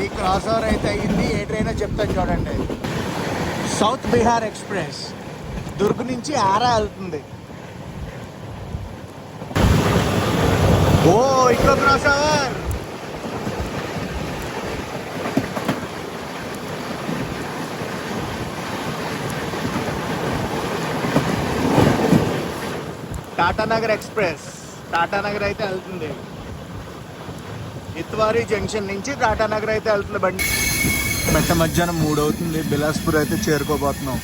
ఈ క్రాస్ ఓవర్ అయితే అయ్యింది. ఏ ట్రైనో చెప్తాను చూడండి. సౌత్ బీహార్ ఎక్స్ప్రెస్ దుర్గ్ నుంచి ఆరా వెళ్తుంది. ఓ ఇంకో cross over. Tatanagar express Tatanagar అయితే వెళ్తుంది. ఇత్వారీ జంక్షన్ నుంచి టాటానగర్ అయితే వెళ్తుంది బండి. మెట్ట మధ్యాహ్నం 3 అవుతుంది. బిలాస్పూర్ అయితే చేరుకోబోతున్నాం.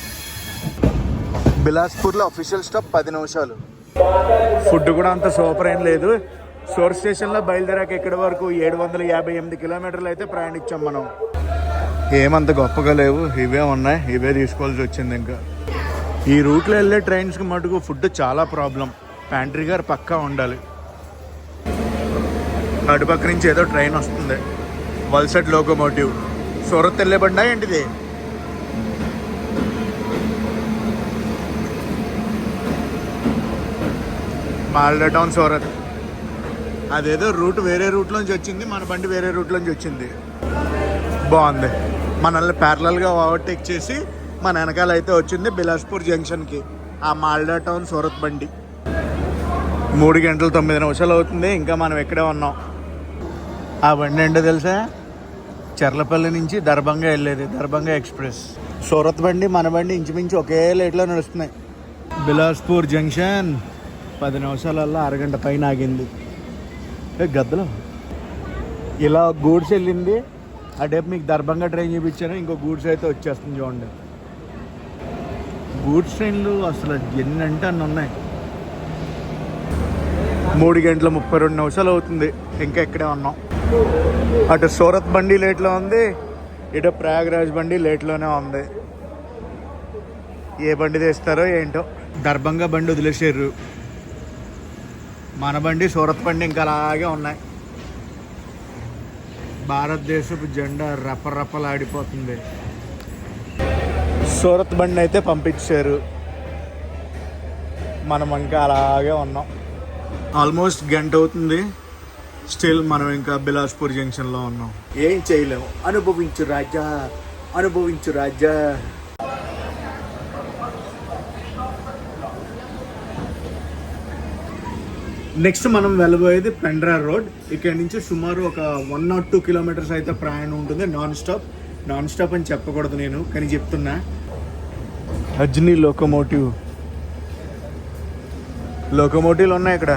బిలాస్పూర్లో అఫీషియల్ స్టాప్ 10 నిమిషాలు. ఫుడ్ కూడా అంత సూపర్ ఏం లేదు. సోర్స్ స్టేషన్లో బయలుదేరాక ఇక్కడి వరకు 758 కిలోమీటర్లు అయితే ప్రయాణించాం మనం. ఏమంత గొప్పగా లేవు, ఇవే ఉన్నాయి, ఇవే తీసుకోవాల్సి వచ్చింది. ఇంకా ఈ రూట్లో వెళ్ళే ట్రైన్స్కి మటుకు ఫుడ్ చాలా ప్రాబ్లం. ప్యాంట్రీ గారు పక్కా ఉండాలి. అటుపక్క నుంచి ఏదో ట్రైన్ వస్తుంది, వల్సట్ లోకోమోటివ్. సూరత్ వెళ్ళే బండా ఏంటిది? మాల్డా టౌన్ సూరత్. అదేదో రూట్ వేరే రూట్లోంచి వచ్చింది, మన బండి వేరే రూట్లోంచి వచ్చింది. బాగుంది. మనల్ని ప్యారలల్గా ఓవర్టేక్ చేసి మన వెనకాల అయితే వచ్చింది బిలాస్పూర్ జంక్షన్కి ఆ మాల్డా టౌన్ సూరత్ బండి. 3 గంటలు 9 నిమిషాలు అవుతుంది. ఇంకా మనం ఎక్కడే ఉన్నాం. ఆ బండి ఏంటో తెలుసా? చర్లపల్లి నుంచి దర్భంగా వెళ్ళేది, దర్భంగా ఎక్స్ప్రెస్. సూరత్ బండి మన బండి ఇంచుమించు ఒకే లేట్లో నడుస్తున్నాయి. బిలాస్పూర్ జంక్షన్ 10 నిమిషాలల్లో అరగంట పైన ఆగింది. గద్దలో ఇలా గూడ్స్ వెళ్ళింది. అటేపు మీకు దర్భంగా ట్రైన్ చూపించాను, ఇంకో గూడ్స్ అయితే వచ్చేస్తుంది చూడండి. గూడ్స్ ట్రైన్లు అసలు ఎన్ని అంటే అన్ని ఉన్నాయి. 3 గంటల 32 నిమిషాలు అవుతుంది. ఇంకా ఇక్కడే ఉన్నాం. అటు సూరత్ బండి లేట్లో ఉంది, ఇటు ప్రయాగ్రాజ్ బండి లేట్లోనే ఉంది. ఏ బండి తీస్తారో ఏంటో. దర్భంగా బండి వదిలేసారు. మన బండి సూరత్ బండి ఇంకా అలాగే ఉన్నాయి. భారతదేశపు జెండా రపరపలాడిపోతుంది. సూరత్ బండి అయితే పంపించారు, మనం ఇంకా అలాగే ఉన్నాం. ఆల్మోస్ట్ గంట అవుతుంది. స్టిల్ మనం ఇంకా బిలాస్పూర్ జంక్షన్లో ఉన్నాం. ఏం చేయలేము. అనుభవించు రాజా, అనుభవించు రాజా. నెక్స్ట్ మనం వెళ్ళబోయేది పెండ్రా రోడ్. ఇక్కడ నుంచి సుమారు ఒక 102 కిలోమీటర్స్ అయితే ప్రయాణం ఉంటుంది నాన్ స్టాప్. నాన్ స్టాప్ అని చెప్పకూడదు నేను, కానీ చెప్తున్నా. అజ్ని లోకోమోటివ్లు ఉన్నాయి ఇక్కడ.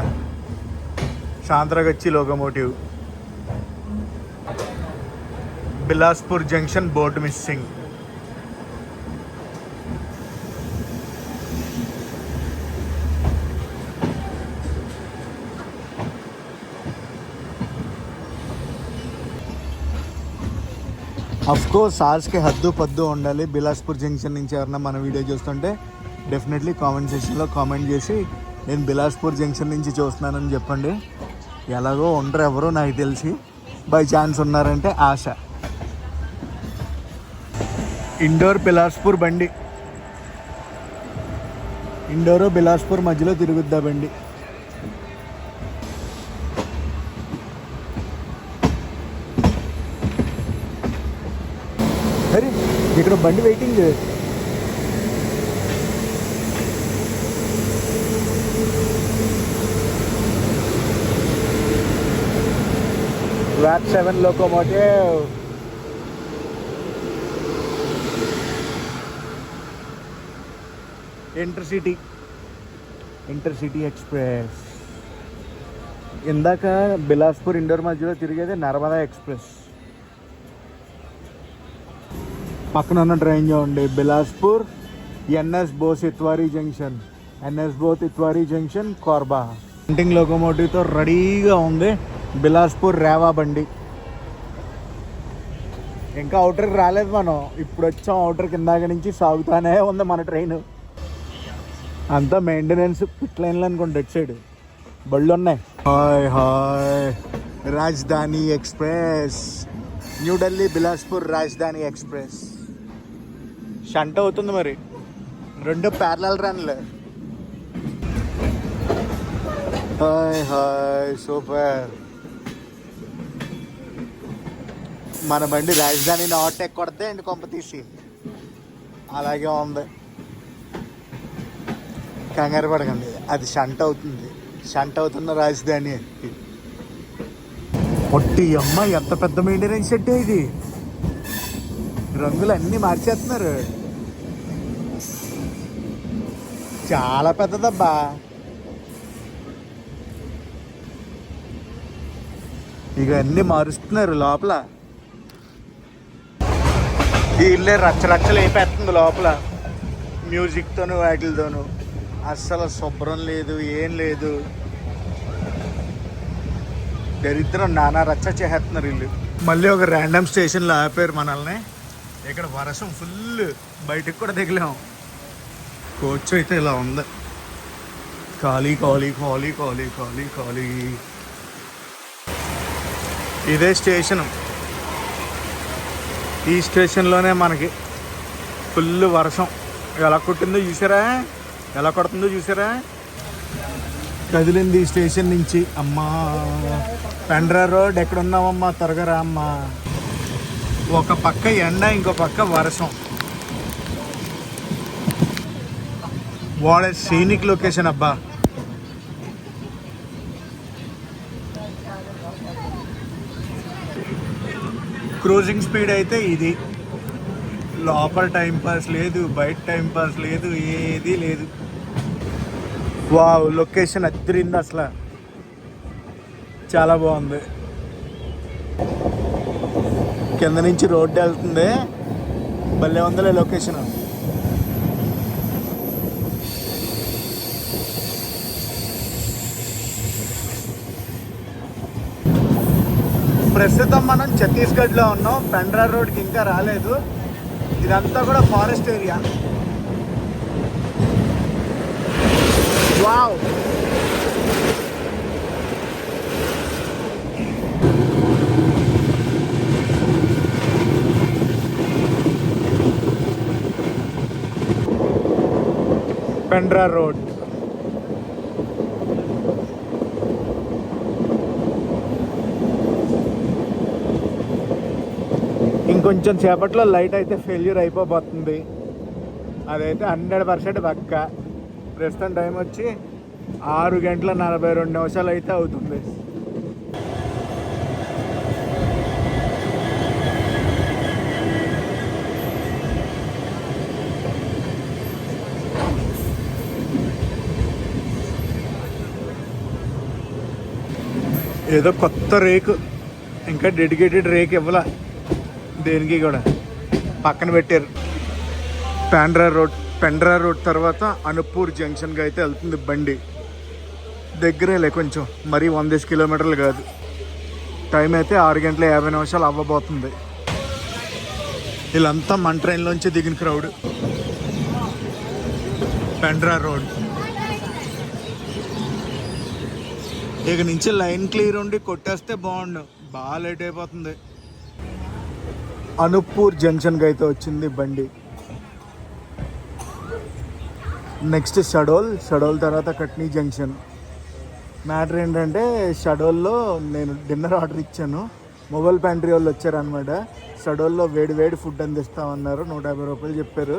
Santragachi locomotive. Bilaspur junction board missing. Of course ఆర్స్కి హద్దు పద్దు ఉండాలి. బిలాస్పూర్ జంక్షన్ నుంచి ఎవరన్నా మన వీడియో చూస్తుంటే డెఫినెట్లీ కామెంట్ సెక్షన్లో కామెంట్ చేసి నేను బిలాస్పూర్ జంక్షన్ నుంచి చూస్తున్నానని చెప్పండి. ఎలాగో ఉండరు ఎవరో నాకు తెలిసి, బై ఛాన్స్ ఉన్నారంటే ఆశ. ఇండోర్ బిలాస్పూర్ బండి, ఇండోర్ బిలాస్పూర్ మధ్యలో తిరుగుద్దా బండి. అరే ఇక్కడ బండి వెయిటింగ్. వ్యాప్ 7 లోకోమోటివ్. Intercity express. ఇందాక బిలాస్పూర్ ఇండోర్ మధ్యలో తిరిగేది నర్మదా ఎక్స్ప్రెస్. పక్కన ఉన్న ట్రైన్ చూడండి, Bilaspur N S Bose Itwari junction Korba. Shunting లోకోమోటివ్తో రెడీగా ఉంది బిలాస్పూర్ రేవా బండి. ఇంకా అవుటర్కి రాలేదు మనం, ఇప్పుడు వచ్చాం అవుటర్. కిందాక నుంచి సాగుతానే ఉంది మన ట్రైన్. అంతా మెయింటెనెన్స్ పిట్ లైన్లు అనుకోండి. అటు సైడ్ బళ్ళు ఉన్నాయి. హాయ్ రాజధాని ఎక్స్ప్రెస్, న్యూఢిల్లీ బిలాస్పూర్ రాజధాని ఎక్స్ప్రెస్. షంట అవుతుంది మరి, రెండు ప్యారలల్ రన్లు. Hi super. మన బండి రాజధానిని ఓవర్టేక్ కొడితే అండి కొంప తీసి. అలాగే ఉంది, కంగారు పడకండి, అది షంట అవుతుంది. షంట అవుతున్న రాజధాని. పొట్టి అమ్మ ఎంత పెద్ద మెయింటెనెన్స్ సెట్ ఇది. రంగులు అన్నీ మార్చేస్తున్నారు. చాలా పెద్దదబ్బా. ఇక అన్నీ మారుస్తున్నారు లోపల. వీళ్ళే రచ్చరచ్చలు వేపేస్తుంది లోపల మ్యూజిక్తోను వాటితోను. అస్సలు శుభ్రం లేదు, ఏం లేదు. దరిద్రం, నానా రచ్చ చేస్తున్నారు వీళ్ళు. మళ్ళీ ఒక ర్యాండమ్ స్టేషన్లో ఆపారు మనల్ని. ఇక్కడ వర్షం ఫుల్, బయటకు కూడా దిగలేము. కోచ్ అయితే ఇలా ఉంది, ఖాళీ ఖాళీ ఖాళీ ఖాళీ ఖాళీ ఖాళీ. ఇదే స్టేషను. ఈ స్టేషన్లోనే మనకి ఫుల్ వర్షం. ఎలా కొట్టిందో చూసారా, ఎలా కొడుతుందో చూసారా. కదిలింది ఈ స్టేషన్ నుంచి. అమ్మా పెండ్రా రోడ్ ఎక్కడున్నావమ్మా, త్వరగా రా అమ్మా. ఒక పక్క ఎండ, ఇంకో పక్క వర్షం. వాడే సీనిక్ లొకేషన్ అబ్బా. క్రూజింగ్ స్పీడ్ అయితే ఇది. లోపల టైంపాస్ లేదు, బయట టైంపాస్ లేదు, ఏది లేదు. వావ్, లొకేషన్ అద్దరింది అసలు, చాలా బాగుంది. కింద నుంచి రోడ్డు వెళ్తుంది, భలే ఉందిలే లొకేషన్. ప్రస్తుతం మనం ఛత్తీస్గఢ్లో ఉన్నాం. పెండ్రా రోడ్కి ఇంకా రాలేదు. ఇదంతా కూడా ఫారెస్ట్ ఏరియా. Wow, పెండ్రా road. ఇంకొంచెం సేపట్లో లైట్ అయితే ఫెయిల్యూర్ అయిపోతుంది. అదైతే 100% పక్క. ప్రస్తుతం టైం వచ్చి 6:42 అయితే అవుతుంది. ఏదో కొత్త రేకు, ఇంకా డెడికేటెడ్ రేక్ ఇవ్వాల దేనికి కూడా, పక్కన పెట్టారు. పెండ్రా రోడ్ తర్వాత అనుపూర్ జంక్షన్కి అయితే వెళ్తుంది బండి. దగ్గరేలే కొంచెం, మరీ 100 కిలోమీటర్లు కాదు. టైం అయితే 6:50 అవ్వబోతుంది. వీళ్ళంతా మన ట్రైన్లోంచి దిగిన క్రౌడ్. పెండ్రా రోడ్ ఇక నుంచి లైన్ క్లియర్ ఉండి కొట్టేస్తే బాగుండు, బాగా లేట్ అయిపోతుంది. అనుపూర్ జంక్షన్కి అయితే వచ్చింది బండి. నెక్స్ట్ షడోల్ తర్వాత కట్నీ జంక్షన్. మ్యాటర్ ఏంటంటే షడోల్లో నేను డిన్నర్ ఆర్డర్ ఇచ్చాను. మొబైల్ ప్యాంట్రీ వాళ్ళు వచ్చారనమాట. షడోల్లో వేడి ఫుడ్ అందిస్తామన్నారు. 150 రూపాయలు చెప్పారు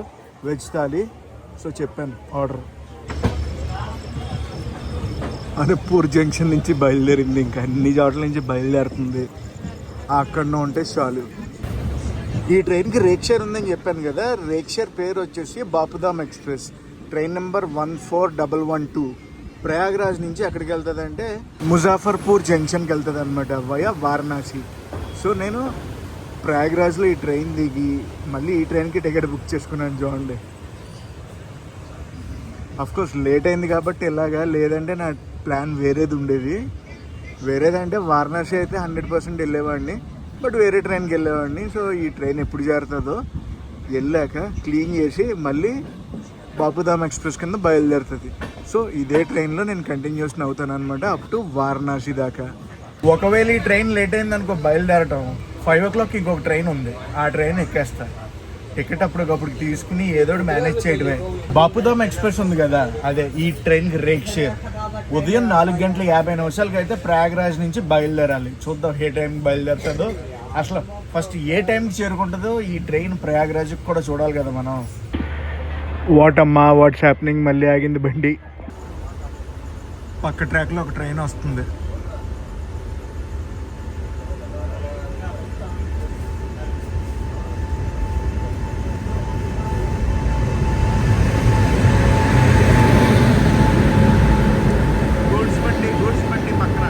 వెజ్ థాలీ. సో చెప్పాను ఆర్డర్. అనుపూర్ జంక్షన్ నుంచి బయలుదేరింది, ఇంకా అన్ని చోట్ల నుంచి బయలుదేరుతుంది. అక్కడ ఉంటే చాలు. ఈ ట్రైన్కి రేక్ షేర్ ఉందని చెప్పాను కదా. రేక్ షేర్ పేరు వచ్చేసి Bapudham express. Train number 14112. Prayagraj నుంచి ఎక్కడికి వెళ్తుంది అంటే ముజాఫర్పూర్ జంక్షన్కి వెళ్తుంది అనమాట, వయా వారణాసి. సో నేను ప్రయాగ్రాజ్లో ఈ ట్రైన్ దిగి మళ్ళీ ఈ ట్రైన్కి టికెట్ బుక్ చేసుకున్నాను. చూడండి, అఫ్కోర్స్ లేట్ అయింది కాబట్టి ఇలాగా, లేదంటే నా ప్లాన్ వేరేది ఉండేది. వేరేదంటే వారణాసి అయితే 100% వెళ్ళేవాడిని, బట్ వేరే ట్రైన్కి వెళ్ళేవాడిని. సో ఈ ట్రైన్ ఎప్పుడు చేరుతుందో వెళ్ళాక క్లీన్ చేసి మళ్ళీ బాపుధామ్ ఎక్స్ప్రెస్ కింద బయలుదేరుతుంది. సో ఇదే ట్రైన్లో నేను కంటిన్యూషన్ అవుతాను అనమాట అప్ టు వారణాసి దాకా. ఒకవేళ ఈ ట్రైన్ లేట్ అయింది అనుకో బయలుదేరటం, 5 o'clock ఇంకొక ట్రైన్ ఉంది, ఆ ట్రైన్ ఎక్కేస్తా. టికెట్ అప్పటికప్పుడు తీసుకుని ఏదో మేనేజ్ చేయడమే. బాపుధామ్ ఎక్స్ప్రెస్ ఉంది కదా, అదే ఈ ట్రైన్కి రేక్ షేర్. ఉదయం 4:50 అయితే ప్రయాగ్రాజ్ నుంచి బయలుదేరాలి. చూద్దాం ఏ టైంకి బయలుదేరుతుందో. అసలు ఫస్ట్ ఏ టైంకి చేరుకుంటుందో ఈ ట్రైన్ ప్రయాగ్రాజ్కి కూడా చూడాలి కదా మనం. వాట్స్ హ్యాపెనింగ్, మళ్ళీ ఆగింది బండి. పక్క ట్రాక్లో ఒక ట్రైన్ వస్తుంది. గూడ్స్ బండి పక్కన.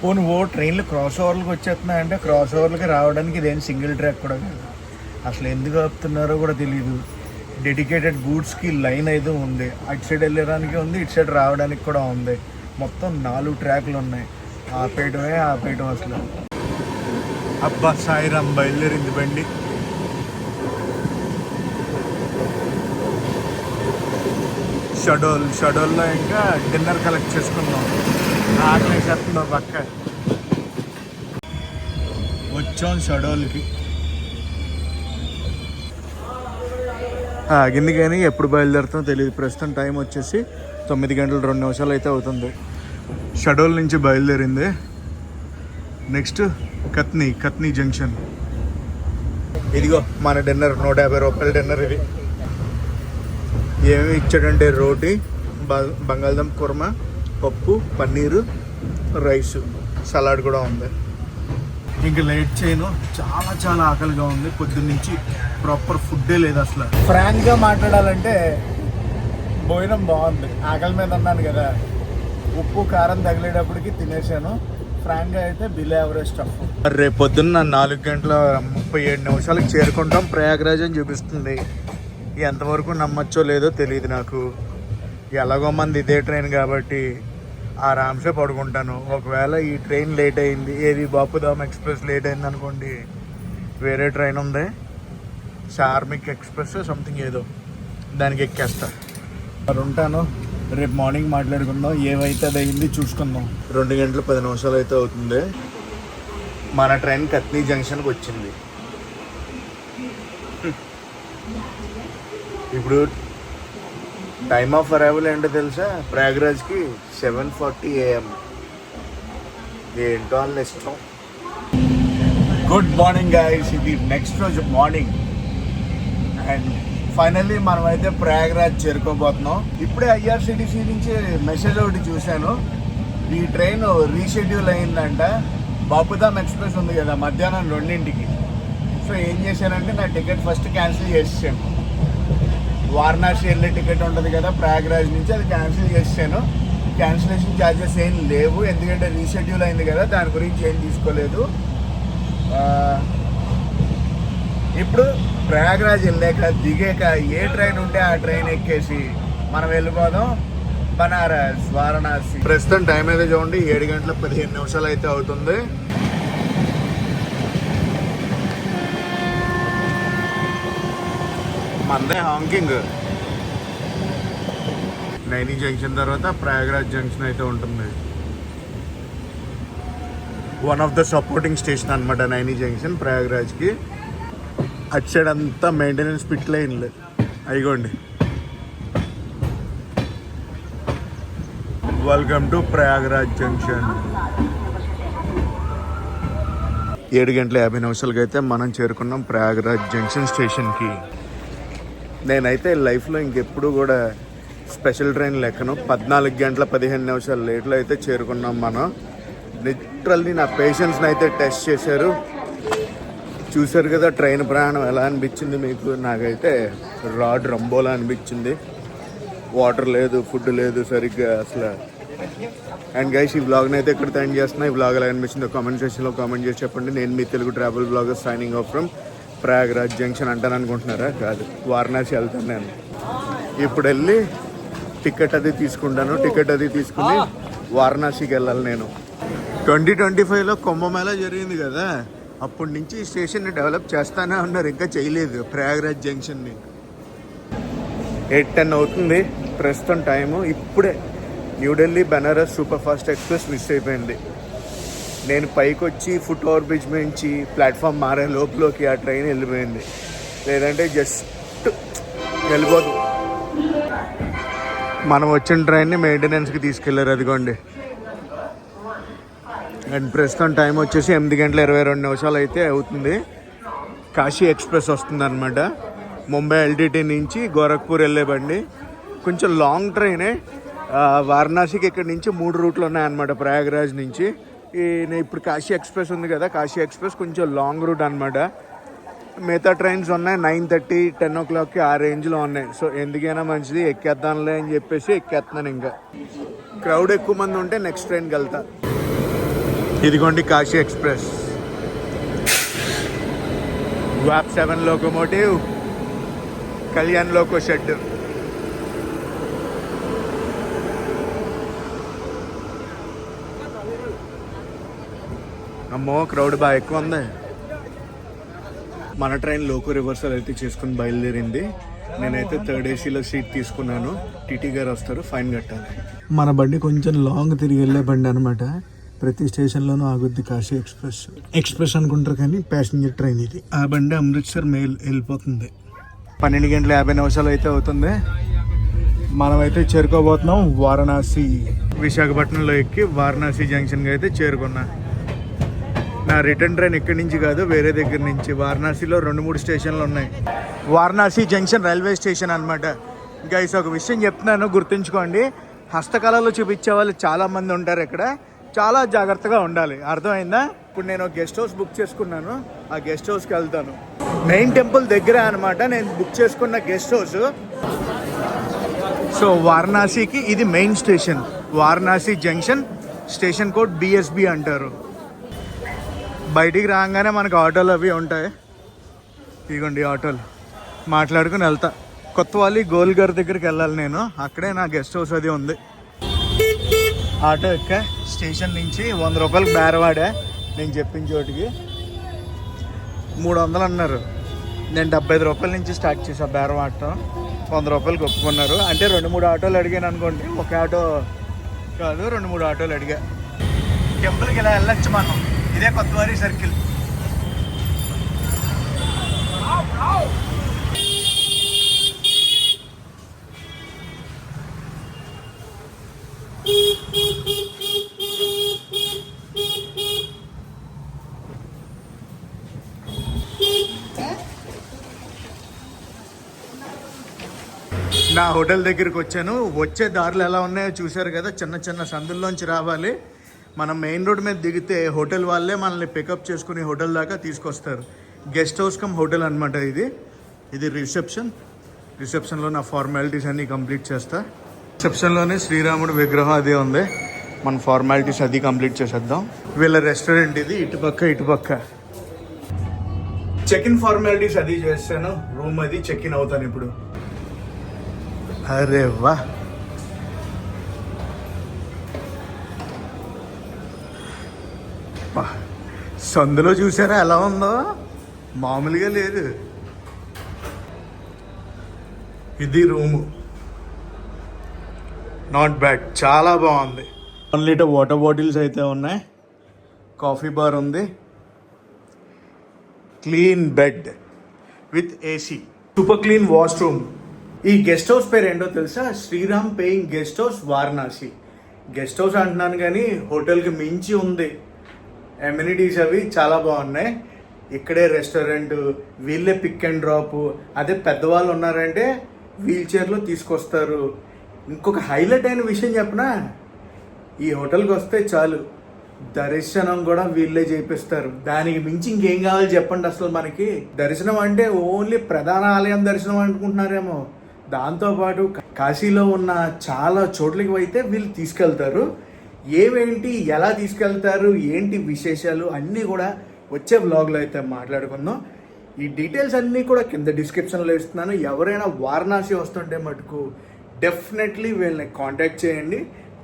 పోను ట్రైన్లు క్రాస్ ఓవర్లకు వచ్చేస్తున్నాయంటే క్రాస్ ఓవర్లకి రావడానికి ఇదేం సింగిల్ ట్రాక్ కూడా కాదు. అసలు ఎందుకు ఆపుతున్నారో కూడా తెలియదు. డెడికేటెడ్ గూడ్స్కి లైన్ అయితే ఉంది, అటు సైడ్ వెళ్ళడానికి ఉంది, ఇటు సైడ్ రావడానికి కూడా ఉంది. మొత్తం 4 ట్రాక్లు ఉన్నాయి. ఆపేయటం అసలు. అబ్బా సాయిరామ్, బయలుదేరింది బండి. షడోల్లో ఇంకా డిన్నర్ కలెక్ట్ చేసుకుందాం. ఆకలేసేస్తుందో పక్క. వచ్చాం షడోల్కి. ఆగింది కానీ ఎప్పుడు బయలుదేరుతామో తెలియదు. ప్రస్తుతం టైం వచ్చేసి 9:02 అయితే అవుతుంది. షడోల్ నుంచి బయలుదేరింది. Next Katni junction. ఇదిగో మన డిన్నర్, 150 రూపాయల డిన్నర్ ఇది. ఏమేమి ఇచ్చాడంటే రోటీ, బంగాళదుంప కుర్మా, పప్పు, పన్నీరు, రైసు, సలాడ్ కూడా ఉంది. ఇంక లేట్ చేయను, చాలా ఆకలిగా ఉంది. పొద్దున్నుంచి ప్రాపర్ ఫుడ్డే లేదు అసలు. ఫ్రాంక్గా మాట్లాడాలంటే భోజనం బాగుంది. ఆకలి మీద ఉన్నాను కదా, ఉప్పు కారం తగిలేటప్పటికి తినేసాను. ఫ్రాంక్గా అయితే బిలో యావరేజ్ స్టఫ్. రేపు పొద్దున్న 4:37 చేరుకుంటాం ప్రయాగ్రాజ్ అని చూపిస్తుంది. ఎంతవరకు నమ్మచ్చో లేదో తెలియదు నాకు. ఎలాగో మంది ఇదే ట్రైన్ కాబట్టి ఆరామ్సే పడుకుంటాను. ఒకవేళ ఈ ట్రైన్ లేట్ అయింది, ఏది బాపుధామ్ ఎక్స్ప్రెస్ లేట్ అయింది అనుకోండి, వేరే ట్రైన్ ఉంది చార్మిక్ ఎక్స్ప్రెస్ సంథింగ్ ఏదో, దానికి ఎక్కేస్తా. మరి ఉంటాను, రేపు మార్నింగ్ మాట్లాడుకుందాం. ఏమైతే అది అయింది చూసుకుందాం. 2:10 అయితే అవుతుంది. మన ట్రైన్ కత్నీ జంక్షన్కి వచ్చింది. ఇప్పుడు టైమ్ ఆఫ్ అరైవల్ ఏంటో తెలుసా? ప్రయాగ్రాజ్కి 7:40 AM. ఏంటో వాళ్ళ ఇష్టం. గుడ్ మార్నింగ్ గైస్, ఇది నెక్స్ట్ రోజు మార్నింగ్ అండ్ ఫైనల్లీ మనమైతే ప్రయాగ్రాజ్ చేరుకోబోతున్నాం. ఇప్పుడే ఐఆర్సిటీసీ నుంచి మెసేజ్ ఒకటి చూశాను, ఈ ట్రైన్ రీషెడ్యూల్ అయిందంట. బాపుధామ్ ఎక్స్ప్రెస్ ఉంది కదా మధ్యాహ్నం 2ంటికి. సో ఏం చేశానంటే నా టికెట్ ఫస్ట్ క్యాన్సిల్ చేసాను. వారణాసి వెళ్ళే టికెట్ ఉంటుంది కదా ప్రయాగ్రాజ్ నుంచి, అది క్యాన్సిల్ చేసాను. క్యాన్సిలేషన్ ఛార్జెస్ ఏం లేవు, ఎందుకంటే రీషెడ్యూల్ అయింది కదా, దాని గురించి ఏం తీసుకోలేదు. ఇప్పుడు ప్రయాగ్రాజ్ వెళ్ళాక దిగాక ఏ ట్రైన్ ఉంటే ఆ ట్రైన్ ఎక్కేసి మనం వెళ్ళిపోదాం బనారస్, వారణాసి. ప్రస్తుతం టైం అయితే చూడండి 7:15 అయితే అవుతుంది. మందే హాంకింగ్. నైనీ జంక్షన్ తర్వాత ప్రయాగ్రాజ్ జంక్షన్ అయితే ఉంటుంది. One of the supporting station అనమాట నైనీ జంక్షన్ ప్రయాగ్రాజ్కి. అటు సైడ్ అంతా మెయింటెనెన్స్ పిట్ లైన్లు అయిగోండి. Welcome to Prayagraj junction. 7:50 అయితే మనం చేరుకున్నాం ప్రయాగ్రాజ్ జంక్షన్ స్టేషన్కి. నేనైతే లైఫ్లో ఇంకెప్పుడు కూడా స్పెషల్ ట్రైన్ లెక్కను 14:15 లేట్లో అయితే చేరుకున్నాం మనం. లిటరల్లీ నా పేషెన్స్ని అయితే టెస్ట్ చేశారు. చూశారు కదా ట్రైన్ ప్రయాణం ఎలా అనిపించింది మీకు. నాకైతే రాడ్ రంబోలా అనిపించింది. వాటర్ లేదు, ఫుడ్ లేదు సరిగ్గా అసలు. అండ్ గైస్, ఈ వ్లాగ్ని అయితే ఇక్కడ ఎండ్ చేస్తున్నా. ఈ వ్లాగ్ ఎలా అనిపించిందో కామెంట్ సెక్షన్లో కామెంట్ చేసి చెప్పండి. నేను మీ Telugu travel blogger signing off from Prayagraj junction. అంటాను అనుకుంటున్నారా? కాదు, వారణాసి వెళ్తాను నేను. ఇప్పుడు వెళ్ళి టికెట్ అది తీసుకుంటాను. టికెట్ అది తీసుకుని వారణాసికి వెళ్ళాలి నేను. 2025లో కుంభమేళా జరిగింది కదా, అప్పటి నుంచి ఈ స్టేషన్ని డెవలప్ చేస్తానే ఉన్నారు, ఇంకా చేయలేదు ప్రయాగ్రాజ్ జంక్షన్ని. 8:10 అవుతుంది ప్రస్తుతం టైము. ఇప్పుడే New Delhi Banaras super fast express miss అయిపోయింది. నేను పైకి వచ్చి ఫుట్ ఓవర్ బ్రిడ్జ్ నుంచి ప్లాట్ఫామ్ మారే లోపలికి ఆ ట్రైన్ వెళ్ళిపోయింది, లేదంటే జస్ట్ వెళ్ళిపోదు. మనం వచ్చిన ట్రైన్ని మెయింటెనెన్స్కి తీసుకెళ్లారు, అదిగోండి. అండ్ ప్రస్తుతం టైం వచ్చేసి 8:22 అయితే అవుతుంది. కాశీ ఎక్స్ప్రెస్ వస్తుంది అనమాట. ముంబై ఎల్టీటీ నుంచి గోరఖ్పూర్ వెళ్ళే బండి. కొంచెం లాంగ్ ట్రైనే. వారణాసికి ఇక్కడ నుంచి 3 రూట్లు ఉన్నాయన్నమాట ప్రయాగ్రాజ్ నుంచి. ఇప్పుడు కాశీ ఎక్స్ప్రెస్ ఉంది కదా, కాశీ ఎక్స్ప్రెస్ కొంచెం లాంగ్ రూట్ అనమాట. మిగతా ట్రైన్స్ ఉన్నాయి 9:30, 10 o'clockకి ఆ రేంజ్లో ఉన్నాయి. సో ఎందుకైనా మంచిది ఎక్కేద్దాంలే అని చెప్పేసి ఎక్కేస్తున్నాను. ఇంకా క్రౌడ్ ఎక్కువ మంది ఉంటే నెక్స్ట్ ట్రైన్కి వెళ్తా. ఇదిగోండి కాశీ ఎక్స్ప్రెస్. వాప్ 7 లోకోమోటివ్, కళ్యాణ్ లోకో షెడ్. అమ్మో క్రౌడ్ బాగా ఎక్కువ ఉంది. మన ట్రైన్ లోకో రివర్సల్ అయితే చేసుకుని బయలుదేరింది. నేనైతే 3rd ACలో సీట్ తీసుకున్నాను. టీటీ గారు వస్తారు, ఫైన్ కట్టాలి. మన బండి కొంచెం లాంగ్ తిరిగి వెళ్ళే బండి అనమాట. ప్రతి స్టేషన్లోనూ ఆగుద్ది కాశీ ఎక్స్ప్రెస్. ఎక్స్ప్రెస్ అనుకుంటారు కానీ ప్యాసింజర్ ట్రైన్ ఇది. ఆ బండి అమృత్సర్ మెయిల్ వెళ్ళిపోతుంది. 12:50 అయితే అవుతుంది. మనమైతే చేరుకోబోతున్నాం వారణాసి. విశాఖపట్నంలో ఎక్కి వారణాసి జంక్షన్కి అయితే చేరుకున్నా. నా రిటర్న్ ట్రైన్ ఇక్కడి నుంచి కాదు, వేరే దగ్గర నుంచి. వారణాసిలో 2-3 స్టేషన్లు ఉన్నాయి. వారణాసి జంక్షన్ రైల్వే స్టేషన్ అనమాట. గైస్, ఒక విషయం చెప్తున్నాను, గుర్తుంచుకోండి. హస్తకళలు చూపించే వాళ్ళు చాలామంది ఉంటారు ఇక్కడ. చాలా జాగ్రత్తగా ఉండాలి, అర్థమైందా? ఇప్పుడు నేను గెస్ట్ హౌస్ బుక్ చేసుకున్నాను, ఆ గెస్ట్ హౌస్కి వెళ్తాను. మెయిన్ టెంపుల్ దగ్గర అనమాట నేను బుక్ చేసుకున్న గెస్ట్ హౌస్. సో వారణాసికి ఇది main station. Varanasi junction, station code BSB అంటారు. బయటికి రాగానే మనకు ఆటోలు అవి ఉంటాయి. ఇదిగోండి ఆటోలు, మాట్లాడుకుని వెళ్తా. కొత్తవాలి గోల్ఘర్ దగ్గరికి వెళ్ళాలి నేను, అక్కడే నా గెస్ట్ హౌస్ అది ఉంది. ఆటో ఎక్క స్టేషన్ నుంచి 100 రూపాయలకు బేరవాడా. నేను చెప్పిన చోటికి 300 అన్నారు. నేను 75 రూపాయల నుంచి స్టార్ట్ చేసా బేరం ఆటో. 100 రూపాయలకి ఒప్పుకున్నారు. అంటే 2-3 ఆటోలు అడిగాను అనుకోండి, ఒక ఆటో కాదు 2-3 ఆటోలు అడిగా. టెంపుల్కి ఇలా వెళ్ళొచ్చు మనం. ఇదే కొత్తవారి సర్కిల్. నా హోటల్ దగ్గరికి వచ్చాను. వచ్చే దారులు ఎలా ఉన్నాయో చూశారు కదా, చిన్న చిన్న సందుల్లోంచి రావాలి. మనం మెయిన్ రోడ్ మీద దిగితే హోటల్ వాళ్ళే మనల్ని పికప్ చేసుకుని హోటల్ దాకా తీసుకొస్తారు. గెస్ట్ హౌస్ కమ్ హోటల్ అనమాట ఇది. ఇది రిసెప్షన్. రిసెప్షన్లో నా ఫార్మాలిటీస్ అన్నీ కంప్లీట్ చేస్తా. రిసెప్షన్లోనే శ్రీరాముడు విగ్రహం అది ఉంది. మన ఫార్మాలిటీస్ అది కంప్లీట్ చేసేద్దాం. వీళ్ళ రెస్టారెంట్ ఇది, ఇటుపక్క చెక్ ఇన్ ఫార్మాలిటీస్ అది చేస్తాను. రూమ్ అది చెక్ ఇన్ అవుతాను ఇప్పుడు. అరే వా, సందులో చూసారా ఎలా ఉందో, మామూలుగా లేదు. ఇది రూము, నాట్ బ్యాడ్, చాలా బాగుంది. 1 లీటర్ వాటర్ బాటిల్స్ అయితే ఉన్నాయి, కాఫీ బార్ ఉంది, clean bed with AC, super clean washroom. ఈ గెస్ట్ హౌస్ పేరు ఏంటో తెలుసా? Sriram paying guest house Varanasi. Guest house అంటున్నాను కానీ హోటల్కి మించి ఉంది. ఎమ్యూనిటీస్ అవి చాలా బాగున్నాయి. ఇక్కడే రెస్టారెంట్, వీళ్ళే పిక్ అండ్ డ్రాప్. అదే పెద్దవాళ్ళు ఉన్నారంటే వీల్ చైర్లో తీసుకొస్తారు. ఇంకొక హైలైట్ అయిన విషయం చెప్పనా, ఈ హోటల్కి వస్తే చాలు దర్శనం కూడా వీళ్ళే చేపిస్తారు. దానికి మించి ఇంకేం కావాలి చెప్పండి. అసలు మనకి దర్శనం అంటే ఓన్లీ ప్రధాన ఆలయం దర్శనం అనుకుంటున్నారేమో, దాంతోపాటు కాశీలో ఉన్న చాలా చోట్లకి అయితే వీళ్ళు తీసుకెళ్తారు. ఏమేంటి, ఎలా తీసుకెళ్తారు, ఏంటి విశేషాలు అన్నీ కూడా వచ్చే వ్లాగ్లో అయితే మాట్లాడుకుందాం. ఈ డీటెయిల్స్ అన్నీ కూడా కింద డిస్క్రిప్షన్లో ఇస్తున్నాను. ఎవరైనా వారణాసి వస్తుంటే మటుకు డెఫినెట్లీ వీళ్ళని కాంటాక్ట్ చేయండి.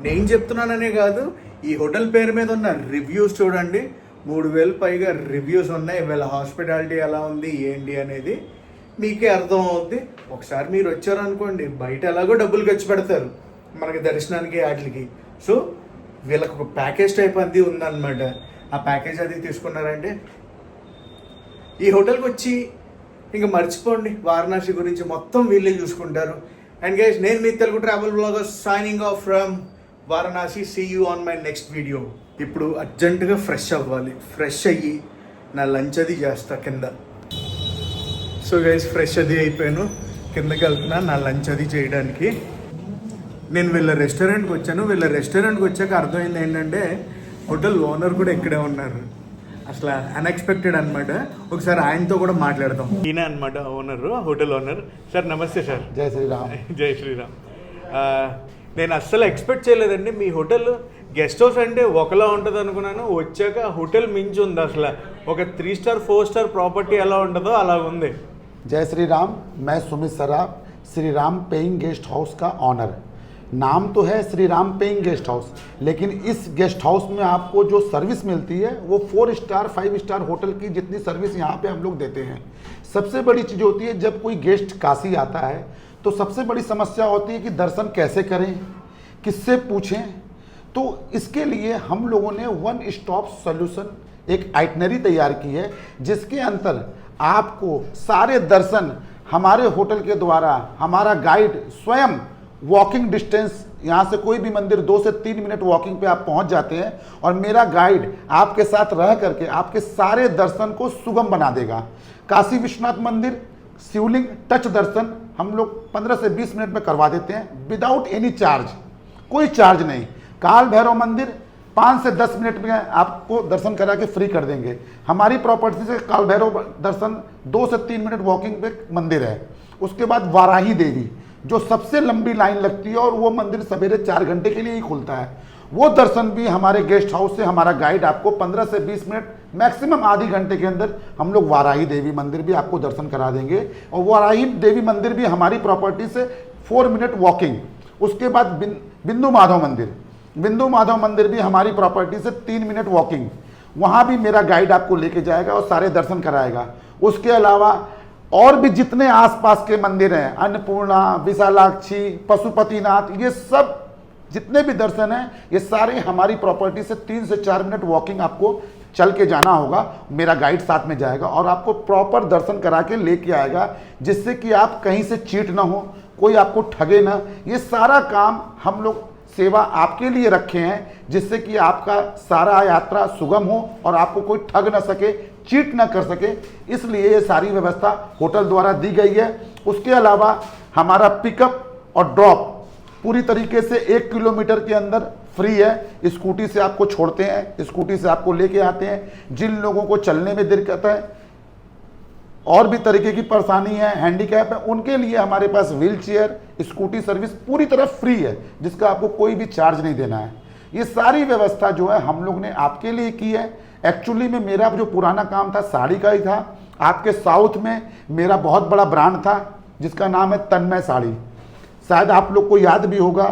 నేను చెప్తున్నాననే కాదు, ఈ హోటల్ పేరు మీద ఉన్న రివ్యూస్ చూడండి. 3000 పైగా రివ్యూస్ ఉన్నాయి. వీళ్ళ హాస్పిటాలిటీ ఎలా ఉంది ఏంటి అనేది మీకే అర్థం అవుద్ది. ఒకసారి మీరు వచ్చారనుకోండి, బయట ఎలాగో డబ్బులు ఖర్చు పెడతారు మనకి దర్శనానికి వాటికి. సో వీళ్ళకి ఒక ప్యాకేజ్ టైప్ అది ఉందన్నమాట. ఆ ప్యాకేజ్ అది తీసుకున్నారంటే ఈ హోటల్కి వచ్చి ఇంకా మర్చిపోండి, వారణాసి గురించి మొత్తం వీళ్ళే చూసుకుంటారు. అండ్ గైస్, నేను మీ Telugu travel blogger signing off from Varanasi. See you on my next video. ఇప్పుడు అర్జెంటుగా ఫ్రెష్ అవ్వాలి. ఫ్రెష్ అయ్యి నా లంచ్ అది చేస్తా కింద. సో గైస్, ఫ్రెష్ అది అయిపోయాను, కిందకి వెళ్తున్నా నా లంచ్ అది చేయడానికి. నేను వీళ్ళ రెస్టారెంట్కి వచ్చాను. వీళ్ళ రెస్టారెంట్కి వచ్చాక అర్థమైంది ఏంటంటే హోటల్ ఓనర్ కూడా ఇక్కడే ఉన్నారు. అసలు అన్ఎక్స్పెక్టెడ్ అనమాట. ఒకసారి ఆయనతో కూడా మాట్లాడదాం. ఈయన అనమాట ఓనర్, హోటల్ ఓనర్. సార్ నమస్తే సార్. జై శ్రీరామ్. జై శ్రీరామ్. నేను అస్సలు ఎక్స్పెక్ట్ చేయలేదండి మీ హోటల్ గెస్ట్ హౌస్ అంటే ఒకలా ఉంటుంది అనుకున్నాను. వచ్చాక హోటల్ మించి ఉంది. అసలు ఒక 3 స్టార్ 4 స్టార్ ప్రాపర్టీ ఎలా ఉంటుందో అలా ఉంది. जय श्री राम। मैं Sumit Saraf, Shri Ram paying guest house का ऑनर। नाम तो है Shri Ram paying guest house, लेकिन इस गेस्ट हाउस में आपको जो सर्विस मिलती है वो 4 स्टार 5 स्टार होटल की जितनी सर्विस यहाँ पे हम लोग देते हैं। सबसे बड़ी चीज़ होती है, जब कोई गेस्ट काशी आता है तो सबसे बड़ी समस्या होती है कि दर्शन कैसे करें, किससे पूछें। तो इसके लिए हम लोगों ने 1 स्टॉप सॉल्यूशन एक आइटनरी तैयार की है, जिसके अंतर आपको सारे दर्शन हमारे होटल के द्वारा हमारा गाइड स्वयं वॉकिंग डिस्टेंस, यहाँ से कोई भी मंदिर 2 से 3 मिनट वॉकिंग पे आप पहुँच जाते हैं और मेरा गाइड आपके साथ रह करके आपके सारे दर्शन को सुगम बना देगा। काशी विश्वनाथ मंदिर शिवलिंग टच दर्शन हम लोग 15 से 20 मिनट में करवा देते हैं विदाउट एनी चार्ज, कोई चार्ज नहीं। काल भैरव मंदिर 5 से 10 मिनट में आपको दर्शन करा के फ्री कर देंगे। हमारी प्रॉपर्टी से काल भैरव दर्शन 2 से 3 मिनट वॉकिंग पे मंदिर है। उसके बाद वाराही देवी, जो सबसे लंबी लाइन लगती है और वो मंदिर सवेरे 4 घंटे के लिए ही खुलता है। वो दर्शन भी हमारे गेस्ट हाउस से हमारा गाइड आपको 15 से 20 मिनट मैक्सिमम आधी घंटे के अंदर हम लोग वाराही देवी मंदिर भी आपको दर्शन करा देंगे। और वाराही देवी मंदिर भी हमारी प्रॉपर्टी से 4 मिनट वॉकिंग। उसके बाद बिंदु माधव मंदिर, बिंदु माधव मंदिर भी हमारी प्रॉपर्टी से 3 मिनट वॉकिंग। वहाँ भी मेरा गाइड आपको लेके जाएगा और सारे दर्शन कराएगा। उसके अलावा और भी जितने आसपास के मंदिर हैं, अन्नपूर्णा, विशालाक्षी, पशुपतिनाथ, ये सब जितने भी दर्शन हैं ये सारे हमारी प्रॉपर्टी से 3 से 4 मिनट वॉकिंग आपको चल के जाना होगा। मेरा गाइड साथ में जाएगा और आपको प्रॉपर दर्शन करा के लेके आएगा, जिससे कि आप कहीं से चीट ना हो, कोई आपको ठगे ना। ये सारा काम हम लोग सेवा आपके लिए रखे हैं, जिससे कि आपका सारा यात्रा सुगम हो और आपको कोई ठग ना सके, चीट ना कर सके। इसलिए ये सारी व्यवस्था होटल द्वारा दी गई है। उसके अलावा हमारा पिकअप और ड्रॉप पूरी तरीके से 1 किलोमीटर के अंदर फ्री है। स्कूटी से आपको छोड़ते हैं, स्कूटी से आपको लेके आते हैं। जिन लोगों को चलने में दिक्कत है और भी तरीके की परेशानी है, हैंडीकैप है, उनके लिए हमारे पास व्हील चेयर, स्कूटी सर्विस पूरी तरह फ्री है, जिसका आपको कोई भी चार्ज नहीं देना है। ये सारी व्यवस्था जो है हम लोग ने आपके लिए की है। एक्चुअली में मेरा जो पुराना काम था साड़ी का ही था। आपके साउथ में मेरा बहुत बड़ा ब्रांड था जिसका नाम है तन्मय साड़ी। शायद आप लोग को याद भी होगा,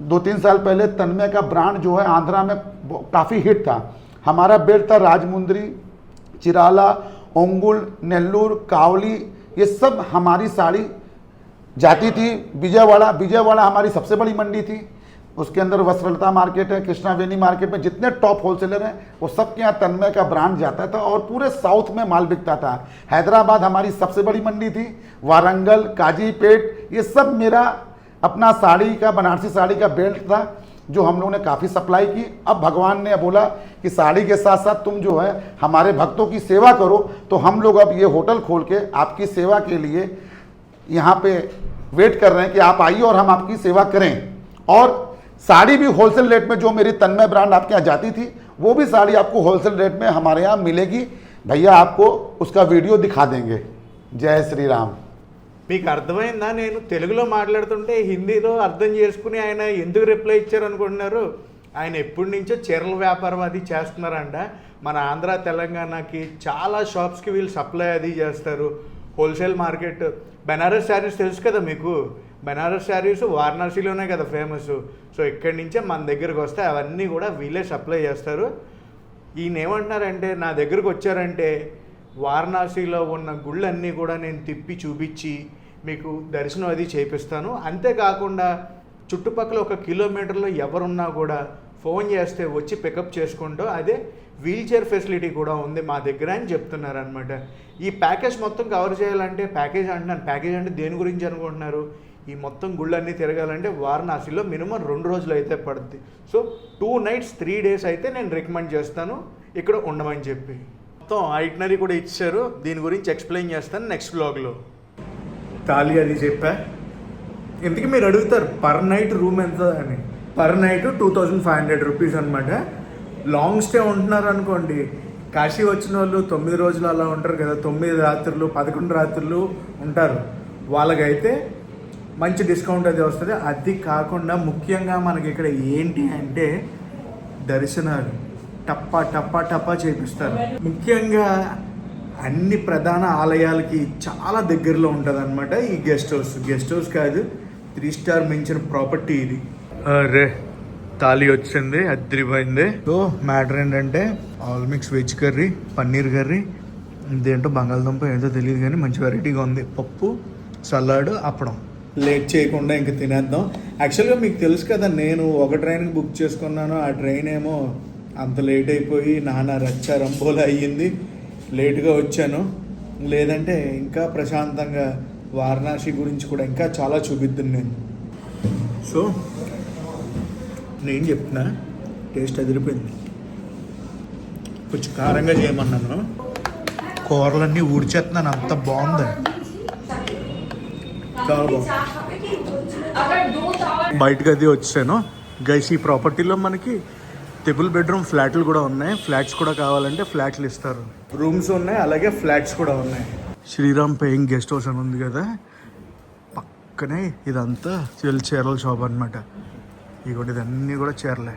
2-3 साल पहले तन्मय का ब्रांड जो है आंध्रा में काफ़ी हिट था। हमारा बेल्ट था राजमुंद्री, चिराला, ओंगुल, नेल्लूर, कावली, ये सब हमारी साड़ी जाती थी। विजयवाड़ा हमारी सबसे बड़ी मंडी थी। उसके अंदर वस्त्रलता मार्केट है, कृष्णा वेनी मार्केट में जितने टॉप होलसेलर हैं वो सबके यहाँ तन्मय का ब्रांड जाता था और पूरे साउथ में माल बिकता था। हैदराबाद हमारी सबसे बड़ी मंडी थी, वारंगल, काजीपेट, ये सब मेरा अपना साड़ी का, बनारसी साड़ी का बेल्ट था जो हम लोगों ने काफ़ी सप्लाई की। अब भगवान ने बोला कि साड़ी के साथ साथ तुम जो है हमारे भक्तों की सेवा करो, तो हम लोग अब ये होटल खोल के आपकी सेवा के लिए यहाँ पे वेट कर रहे हैं कि आप आइए और हम आपकी सेवा करें। और साड़ी भी होलसेल रेट में, जो मेरी तन्मय ब्रांड आपके यहाँ जाती थी वो भी साड़ी आपको होलसेल रेट में हमारे यहाँ मिलेगी। भैया आपको उसका वीडियो दिखा देंगे। जय श्री राम। మీకు అర్థమైందా? నేను తెలుగులో మాట్లాడుతుంటే హిందీలో అర్థం చేసుకుని ఆయన ఎందుకు రిప్లై ఇచ్చారు అనుకుంటున్నారు? ఆయన ఎప్పటి నుంచో చీరల వ్యాపారం అది చేస్తున్నారంట. మన ఆంధ్ర తెలంగాణకి చాలా షాప్స్కి వీళ్ళు సప్లై అది చేస్తారు. Wholesale market. బెనారస్ శారీస్ తెలుసు కదా మీకు? బెనారస్ శారీస్ వారణాసిలోనే కదా ఫేమస్. సో ఇక్కడి నుంచే మన దగ్గరకు వస్తే అవన్నీ కూడా వీళ్ళే సప్లై చేస్తారు. ఈయన ఏమంటున్నారంటే, నా దగ్గరకు వచ్చారంటే వారణాసిలో ఉన్న గుళ్ళన్నీ కూడా నేను తిప్పి చూపించి మీకు దర్శనం అది చేపిస్తాను. అంతేకాకుండా చుట్టుపక్కల 1 కిలోమీటర్లో ఎవరున్నా కూడా ఫోన్ చేస్తే వచ్చి పికప్ చేసుకుంటూ, అదే వీల్ చైర్ ఫెసిలిటీ కూడా ఉంది మా దగ్గర అని చెప్తున్నారు అనమాట. ఈ ప్యాకేజ్ మొత్తం కవర్ చేయాలంటే, ప్యాకేజ్ అంటున్నాను, ప్యాకేజ్ అంటే దేని గురించి అనుకుంటున్నారు? ఈ మొత్తం గుళ్ళన్నీ తిరగాలంటే వారణాసిలో మినిమం 2 రోజులు అయితే పడుద్ది. సో 2 nights 3 days అయితే నేను రికమెండ్ చేస్తాను ఇక్కడ ఉండమని చెప్పి. మొత్తం ఐటనరీ కూడా ఇచ్చారు. దీని గురించి ఎక్స్ప్లెయిన్ చేస్తాను నెక్స్ట్ బ్లాగ్లో. తాళి అది చెప్పా. ఇంతకీ మీరు అడుగుతారు పర్ నైట్ రూమ్ ఎంత అని. పర్ నైట్ 2500 రూపీస్ అనమాట. లాంగ్ స్టే ఉంటున్నారు అనుకోండి, కాశీ వచ్చిన వాళ్ళు 9 రోజులు అలా ఉంటారు కదా, 9 రాత్రులు 11 రాత్రులు ఉంటారు, వాళ్ళకైతే మంచి డిస్కౌంట్ అది వస్తుంది. అది కాకుండా ముఖ్యంగా మనకి ఇక్కడ ఏంటి అంటే దర్శనాలు టప్పా టప్పా టప్పా చేపిస్తారు. ముఖ్యంగా అన్ని ప్రధాన ఆలయాలకి చాలా దగ్గరలో ఉంటుంది అనమాట ఈ గెస్ట్ హౌస్. గెస్ట్ హౌస్ కాదు, 3 స్టార్ మించిన ప్రాపర్టీ ఇది. అరే తాళి వచ్చింది, అద్రిపోయింది. సో మ్యాటర్ ఏంటంటే all mix veg curry, paneer curry, ఇదేంటో బంగాళదుంప ఏదో తెలియదు కానీ మంచి వెరైటీగా ఉంది. పప్పు, సలాడ్, అప్పడం. లేట్ చేయకుండా ఇంక తినేద్దాం. యాక్చువల్గా మీకు తెలుసు కదా, నేను ఒక ట్రైన్కి బుక్ చేసుకున్నాను. ఆ ట్రైన్ ఏమో అంత లేట్ అయిపోయి నాన్న రచ్చ రంబోలా అయ్యింది. లేటుగా వచ్చాను. లేదంటే ఇంకా ప్రశాంతంగా వారణాసి గురించి కూడా ఇంకా చాలా చూపిద్దాను నేను. సో నేను చెప్తున్నా, టేస్ట్ అదిరిపోయింది. కొంచెం కారంగా చేయమన్నాను, కూరలన్నీ ఊడ్చేస్తున్నాను, అంత బాగుంది, చాలా బాగుంది. బయటకు అది వచ్చాను గైస్. ఈ ప్రాపర్టీలో మనకి ట్రిపుల్ బెడ్రూమ్ ఫ్లాట్లు కూడా ఉన్నాయి. ఫ్లాట్స్ కూడా కావాలంటే ఫ్లాట్లు ఇస్తారు. రూమ్స్ ఉన్నాయి, అలాగే ఫ్లాట్స్ కూడా ఉన్నాయి. శ్రీరామ్ పేయింగ్ గెస్ట్ హౌస్ అని ఉంది కదా, పక్కనే ఇదంతా చీరల షాప్ అనమాట. ఇదిగోండి, ఇదన్నీ కూడా చీరలే.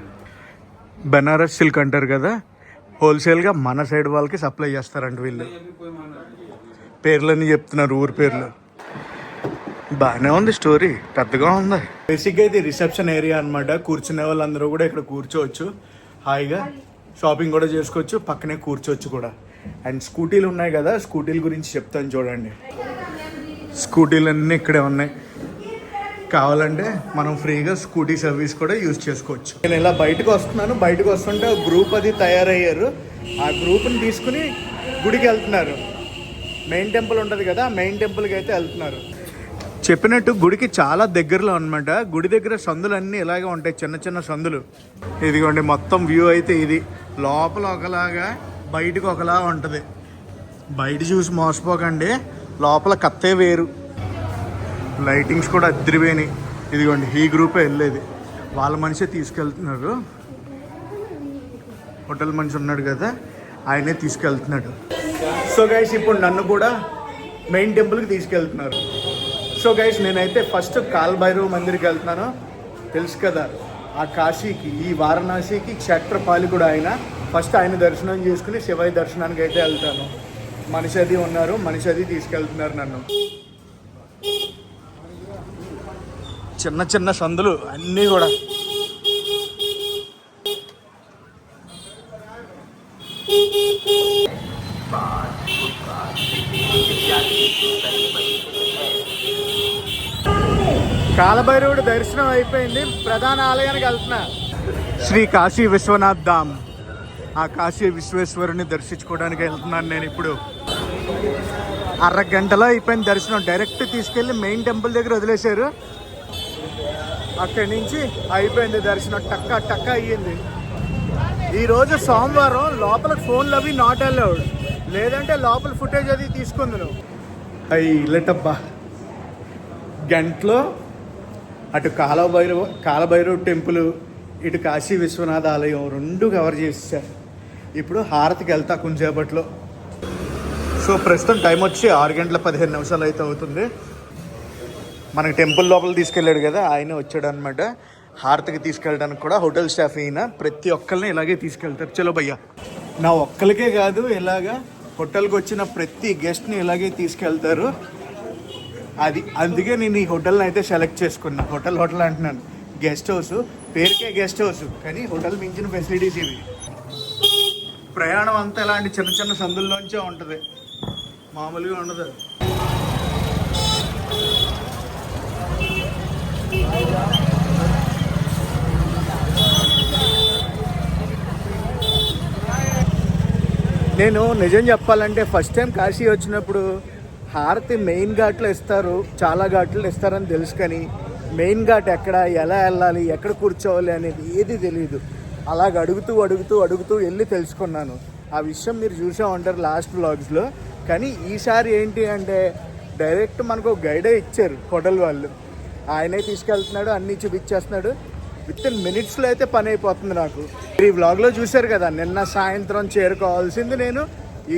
బెనారస్ సిల్క్ అంటారు కదా, హోల్సేల్గా మన సైడ్ వాళ్ళకి సప్లై చేస్తారంట వీళ్ళు. పేర్లన్నీ చెప్తున్నారు, ఊరి పేర్లు. బాగానే ఉంది స్టోరీ, పెద్దగా ఉంది. బేసిక్గా ఇది రిసెప్షన్ ఏరియా అనమాట. కూర్చునే వాళ్ళందరూ కూడా ఇక్కడ కూర్చోవచ్చు, హాయిగా షాపింగ్ కూడా చేసుకోవచ్చు, పక్కనే కూర్చోవచ్చు కూడా. అండ్ స్కూటీలు ఉన్నాయి కదా, స్కూటీల గురించి చెప్తాను చూడండి. స్కూటీలు అన్నీ ఇక్కడే ఉన్నాయి. కావాలంటే మనం ఫ్రీగా స్కూటీ సర్వీస్ కూడా యూజ్ చేసుకోవచ్చు. నేను ఇలా బయటకు వస్తున్నాను. బయటకు వస్తుంటే గ్రూప్ అది తయారయ్యారు. ఆ గ్రూప్ని తీసుకుని గుడికి వెళ్తున్నారు. మెయిన్ టెంపుల్ ఉంటుంది కదా, మెయిన్ టెంపుల్కి అయితే వెళ్తున్నారు. చెప్పినట్టు గుడికి చాలా దగ్గరలో అనమాట. గుడి దగ్గర సందులు అన్నీ ఇలాగే ఉంటాయి, చిన్న చిన్న సందులు. ఇదిగోండి మొత్తం వ్యూ అయితే ఇది. లోపల ఒకలాగా, బయటకు ఒకలా ఉంటుంది. బయట చూసి మోసపోకండి, లోపల కత్తే వేరు. లైటింగ్స్ కూడా అద్దరిపోయినాయి. ఇదిగోండి ఈ గ్రూపే వెళ్ళేది, వాళ్ళ మనిషే తీసుకెళ్తున్నారు. హోటల్ మనిషి ఉన్నాడు కదా, ఆయనే తీసుకెళ్తున్నాడు. సో గైస్, ఇప్పుడు నన్ను కూడా మెయిన్ టెంపుల్కి తీసుకెళ్తున్నారు. సో గైస్, నేనైతే ఫస్ట్ కాల్ భైరవ్ మందిర్కి వెళ్తున్నాను. తెలుసు కదా, ఆ కాశీకి, ఈ వారణాసికి క్షేత్రపాలికుడు ఆయన. ఫస్ట్ ఆయన దర్శనం చేసుకుని శివయ్య దర్శనానికి అయితే వెళ్తాను. మనిషి అది ఉన్నారు, మనిషి అది తీసుకెళ్తున్నారు నన్ను. చిన్న చిన్న సందులు అన్నీ కూడా. కాలభైరవుడు దర్శనం అయిపోయింది, ప్రధాన ఆలయానికి వెళ్తున్నా. శ్రీ కాశీ విశ్వనాథ్ ధామ్, ఆ కాశీ విశ్వేశ్వరుని దర్శించుకోవడానికి వెళ్తున్నాను నేను ఇప్పుడు. అరగంటలో అయిపోయింది దర్శనం. డైరెక్ట్ తీసుకెళ్ళి మెయిన్ టెంపుల్ దగ్గర వదిలేశారు. అక్కడి నుంచి అయిపోయింది దర్శనం, టక్కా టక్కా అయ్యింది. ఈరోజు సోమవారం, లోపల ఫోన్లు అవి నాట్ అలౌడ్, లేదంటే లోపల ఫుటేజ్ అది తీసుకుందును. అయ్యి లేటబ్బా, గంటలో అటు కాలభైరవ్ టెంపుల్, ఇటు కాశీ విశ్వనాథ ఆలయం రెండు కవర్ చేసేసారు. ఇప్పుడు హారతికి వెళ్తా కొంచెంసేపట్లో. సో ప్రస్తుతం టైం వచ్చి 6:15 అయితే అవుతుంది. మనకి టెంపుల్ లోపల తీసుకెళ్ళాడు కదా, ఆయన వచ్చాడు అనమాట. హారతికి తీసుకెళ్ళడానికి కూడా హోటల్ స్టాఫ్ అయినా ప్రతి ఒక్కరిని ఇలాగే తీసుకెళ్తారు. చలో భయ్యా, నా ఒక్కరికే కాదు, ఇలాగా హోటల్కి వచ్చిన ప్రతి గెస్ట్ని ఇలాగే తీసుకెళ్తారు. అది అందుకే నేను ఈ హోటల్ని అయితే సెలెక్ట్ చేసుకున్నా. హోటల్ అంటున్నాను, గెస్ట్ హౌస్ పేరుకే గెస్ట్ హౌస్, కానీ హోటల్ మించిన ఫెసిలిటీస్ ఇవి. ప్రయాణం అంతా ఇలాంటి చిన్న చిన్న సందుల్లోంచే ఉంటుంది, మామూలుగా ఉండదు. నేను నిజం చెప్పాలంటే ఫస్ట్ టైం కాశీ వచ్చినప్పుడు హారతి మెయిన్ ఘాట్లో ఇస్తారు, చాలా ఘాట్లు ఇస్తారని తెలుసు, కానీ మెయిన్ ఘాట్ ఎక్కడ, ఎలా వెళ్ళాలి, ఎక్కడ కూర్చోవాలి అనేది ఏది తెలియదు. అలాగ అడుగుతూ వెళ్ళి తెలుసుకున్నాను. ఆ విషయం మీరు చూసే ఉంటారు లాస్ట్ వ్లాగ్స్లో. కానీ ఈసారి ఏంటి అంటే డైరెక్ట్ మనకు గైడే ఇచ్చారు హోటల్ వాళ్ళు. ఆయనే తీసుకెళ్తున్నాడు, అన్నీ చూపించేస్తున్నాడు. విత్ మినిట్స్లో అయితే పని అయిపోతుంది నాకు. ఈ వ్లాగ్లో చూశారు కదా, నిన్న సాయంత్రం చేరుకోవాల్సింది నేను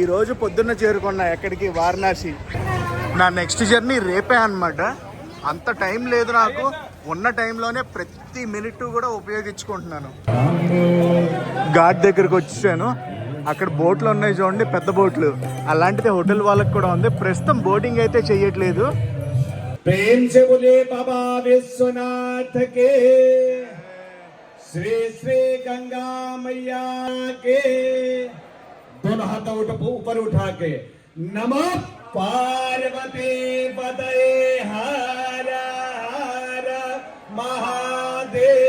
ఈరోజు పొద్దున్న చేరుకున్నా. ఎక్కడికి? వారణాసి. నా నెక్స్ట్ జర్నీ రేపే అన్నమాట. అంత టైం లేదు నాకు, ఉన్న టైంలోనే ప్రతి మినిట్ కూడా ఉపయోగించుకుంటున్నాను. ఘాట్ దగ్గరకు వచ్చేసాను. అక్కడ బోట్లు ఉన్నాయి చూడండి, పెద్ద బోట్లు. అలాంటిది హోటల్ వాళ్ళకి కూడా ఉంది. ప్రస్తుతం బోటింగ్ అయితే చెయ్యట్లేదు. प्रेम से बोले बाबा विश्वनाथ के, श्री श्री गंगा मैया के। दोनों हाथ ऊपर उठा के नमः पार्वती पतये हर हर महादेव।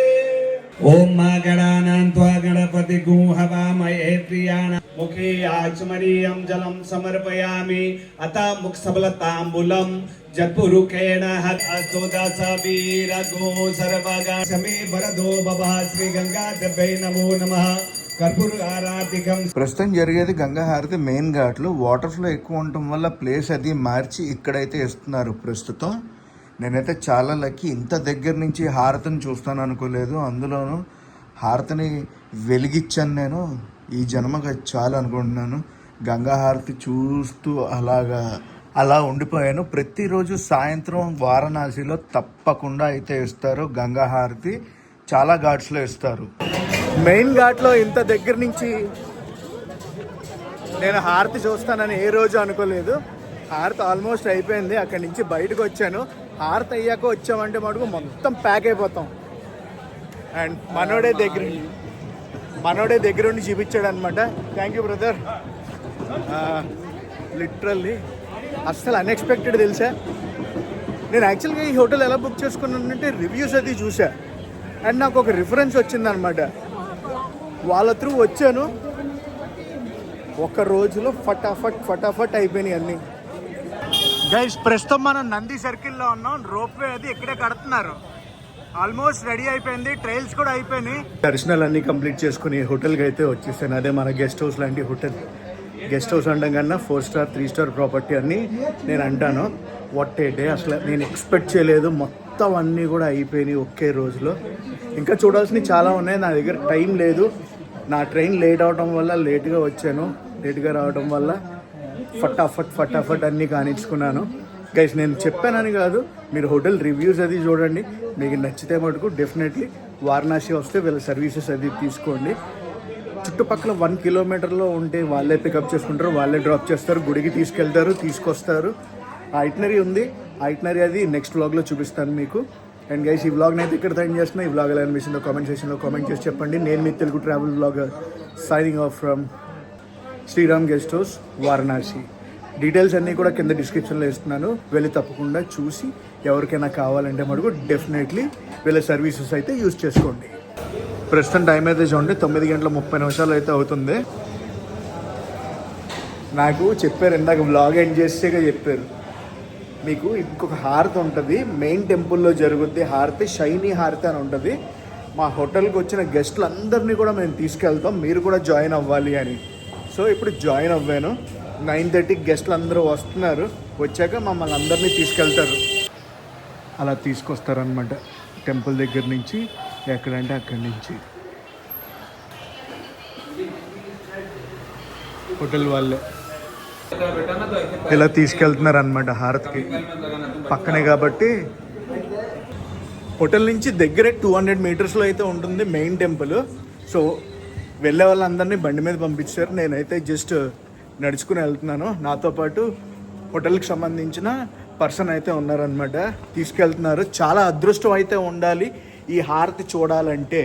ओम मां गणानान्त्वा गणपति गुहवामहे प्रियाणा मुखे आचमनीयं जलं समर्पयामि। अतः मुखसबलताम्बूलं जत्पुरुखेण हस्तोदासवीरगो सर्वगा समे वरदो बभा श्री गंगादेव्यै नमो नमः। కర్పూర ఆరాధికం. ప్రస్తుతం జరిగేది గంగా హారతి మెయిన్ ఘాట్లో. వాటర్ ఫ్లో ఎక్కువ ఉండటం వల్ల ప్లేస్ అది మార్చి ఇక్కడైతే ఇస్తున్నారు ప్రస్తుతం. నేనైతే చాలా లక్కీ, ఇంత దగ్గర నుంచి హారతిని చూస్తాను అనుకోలేదు. అందులోనూ హారతిని వెలిగించాను నేను. ఈ జన్మగా చాలు అనుకుంటున్నాను. గంగా హారతి చూస్తూ అలా ఉండిపోయాను. ప్రతిరోజు సాయంత్రం వారణాసిలో తప్పకుండా అయితే ఇస్తారు గంగా హారతి. చాలా ఘాట్స్లో ఇస్తారు. మెయిన్ ఘాట్లో ఇంత దగ్గర నుంచి నేను హారతి చూస్తానని ఏ రోజు అనుకోలేదు. హారతి ఆల్మోస్ట్ అయిపోయింది. అక్కడి నుంచి బయటకు వచ్చాను. హారతి అయ్యాక వచ్చామంటే మటుకు మొత్తం ప్యాక్ అయిపోతాం. అండ్ మనోడే దగ్గరుండి చూపించాడు అనమాట. Thank you brother. లిటరల్లీ అస్సలు అన్ఎక్స్పెక్టెడ్ తెలుసా. నేను యాక్చువల్గా ఈ హోటల్ ఎలా బుక్ చేసుకున్నానంటే రివ్యూస్ అది చూసా. అండ్ నాకు ఒక రిఫరెన్స్ వచ్చిందనమాట. వాళ్ళ త్రూ వచ్చాను. ఒక రోజులో ఫటాఫట్ అయిపోయినాయి అన్నీ. గైస్, ప్రస్తుతం మనం నంది సర్కిల్లో ఉన్నాం. రోప్వే అది ఇక్కడే కడుతున్నారు. ఆల్మోస్ట్ రెడీ అయిపోయింది. ట్రైల్స్ కూడా అయిపోయినాయి. దర్శనాలు అన్నీ కంప్లీట్ చేసుకుని హోటల్కి అయితే వచ్చేసాను. అదే మన గెస్ట్ హౌస్ లాంటి హోటల్. గెస్ట్ హౌస్ అనడం కన్నా 4 స్టార్ 3 స్టార్ ప్రాపర్టీ అని నేను అంటాను. What a day. అసలు నేను ఎక్స్పెక్ట్ చేయలేదు. మొత్తం అన్నీ కూడా అయిపోయినాయి ఒకే రోజులో. ఇంకా చూడాల్సినవి చాలా ఉన్నాయి. నా దగ్గర టైం లేదు. నా ట్రైన్ లేట్ అవడం వల్ల లేట్గా వచ్చాను. లేట్గా రావడం వల్ల ఫటాఫట్ అన్నీ కానిచ్చుకున్నాను. గైస్ నేను చెప్పానని కాదు, మీరు హోటల్ రివ్యూస్ అది చూడండి, మీకు నచ్చితే మటుకు డెఫినెట్లీ వారణాసి వస్తే వీళ్ళ సర్వీసెస్ అది తీసుకోండి. చుట్టుపక్కల 1 కిలోమీటర్లో ఉంటే వాళ్ళే పికప్ చేసుకుంటారు, వాళ్ళే డ్రాప్ చేస్తారు, గుడికి తీసుకెళ్తారు, తీసుకొస్తారు. ఆ ఐటినరీ ఉంది, ఆ ఐటినరీ అది నెక్స్ట్ వ్లాగ్లో చూపిస్తాను మీకు. అండ్ గైస్ ఈ వ్లాగ్ని అయితే ఇక్కడ ఎండ్ చేస్తున్నా. ఈ వ్లాగ్ ఎలా అనిపించిందో కామెంట్ సెక్షన్లో కామెంట్ చేసి చెప్పండి. నేను మీ Telugu travel vlogger signing off from Sriram guest house Varanasi. Details అన్నీ కూడా కింద డిస్క్రిప్షన్లో ఇస్తున్నాను, వెళ్ళి తప్పకుండా చూసి ఎవరికైనా కావాలంటే మటుకు డెఫినెట్లీ వీళ్ళ సర్వీసెస్ అయితే యూజ్ చేసుకోండి. ప్రస్తుతం టైం అయితే చూడండి 9:30 అయితే అవుతుంది. నాకు చెప్పారు ఇందాక వ్లాగ్ ఎండ్ చేసేగా చెప్పారు, మీకు ఇంకొక హారతి ఉంటుంది మెయిన్ టెంపుల్లో జరుగుద్ది, హారతి షైనీ హారతి అని ఉంటుంది. మా హోటల్కి వచ్చిన గెస్టులు అందరినీ కూడా మేము తీసుకెళ్తాం, మీరు కూడా జాయిన్ అవ్వాలి అని. సో ఇప్పుడు జాయిన్ అవ్వాను. 9:30కి గెస్టులు అందరూ వస్తున్నారు, వచ్చాక మమ్మల్ని అందరినీ తీసుకెళ్తారు. అలా తీసుకొస్తారనమాట టెంపుల్ దగ్గర నుంచి, ఎక్కడంటే అక్కడి నుంచి. హోటల్ వాళ్ళే ఇలా తీసుకెళ్తున్నారు అనమాట హారతికి. పక్కనే కాబట్టి హోటల్ నుంచి దగ్గరే 200 మీటర్స్లో అయితే ఉంటుంది మెయిన్ టెంపుల్. సో వెళ్ళే వాళ్ళందరినీ బండి మీద పంపించారు, నేనైతే జస్ట్ నడుచుకుని వెళ్తున్నాను. నాతో పాటు హోటల్కి సంబంధించిన పర్సన్ అయితే ఉన్నారనమాట, తీసుకెళ్తున్నారు. చాలా అదృష్టం అయితే ఉండాలి ఈ హారతి చూడాలంటే.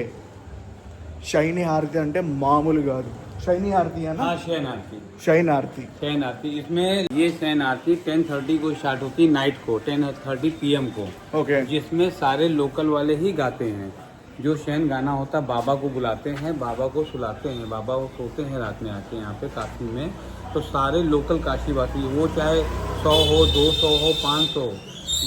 షైనీ హారతి అంటే మామూలు కాదు. शयनी आरती है ना? हाँ, शयन आरती। शयन आरती। शयन आरती इसमें ये शयन आरती 10:30 को स्टार्ट होती है, नाइट को 10:30 PM को। ओके। जिसमें सारे लोकल वाले ही गाते हैं। जो शयन गाना होता है बाबा को बुलाते हैं, बाबा को सुलाते हैं, बाबा को सोते हैं रात में आके यहाँ पे काशी में। तो सारे लोकल काशीवासी, वो चाहे 100 हो, 200 हो, 500,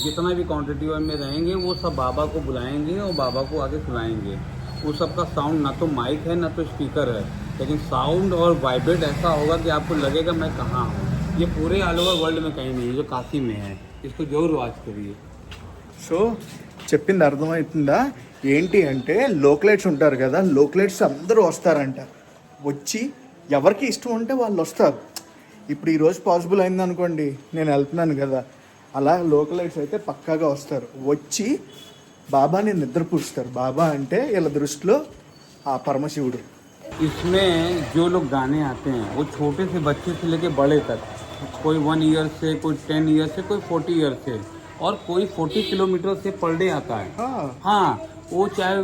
जितना भी क्वान्टिटी में रहेंगे वो सब बाबा को बुलाएंगे और बाबा को आके सुलाएंगे। वो सबका साउंड ना तो माइक है ना तो स्पीकर है, लेकिन साउंड और वाइब्रेट ऐसा होगा कि आपको लगेगा मैं कहाँ हूँ। ये पूरे ऑल ओवर वर्ल्ड में कहीं नहीं है, जो काशी में है। इसको जरूर वाच करिए। సో చెప్పింది అర్థమవుతుందా? ఏంటి అంటే లోకలైట్స్ ఉంటారు కదా, లోకలైట్స్ అందరూ వస్తారంట. వచ్చి ఎవరికి ఇష్టం ఉంటే వాళ్ళు వస్తారు. ఇప్పుడు ఈరోజు పాసిబుల్ అయింది అనుకోండి, నేను వెళ్తున్నాను కదా, అలా లోకలైట్స్ అయితే పక్కాగా వస్తారు. వచ్చి బాబాని నిద్రపుస్తారు. బాబా అంటే వీళ్ళ దృష్టిలో ఆ పరమశివుడు. इसमें जो लोग गाने आते हैं वो छोटे से बच्चे से लेके बड़े तक, कोई 1 ईयर से, कोई 10 ईयर से, कोई 40 ईयर से, और कोई 40 किलोमीटर से पर डे आता है। हाँ, वो चाहे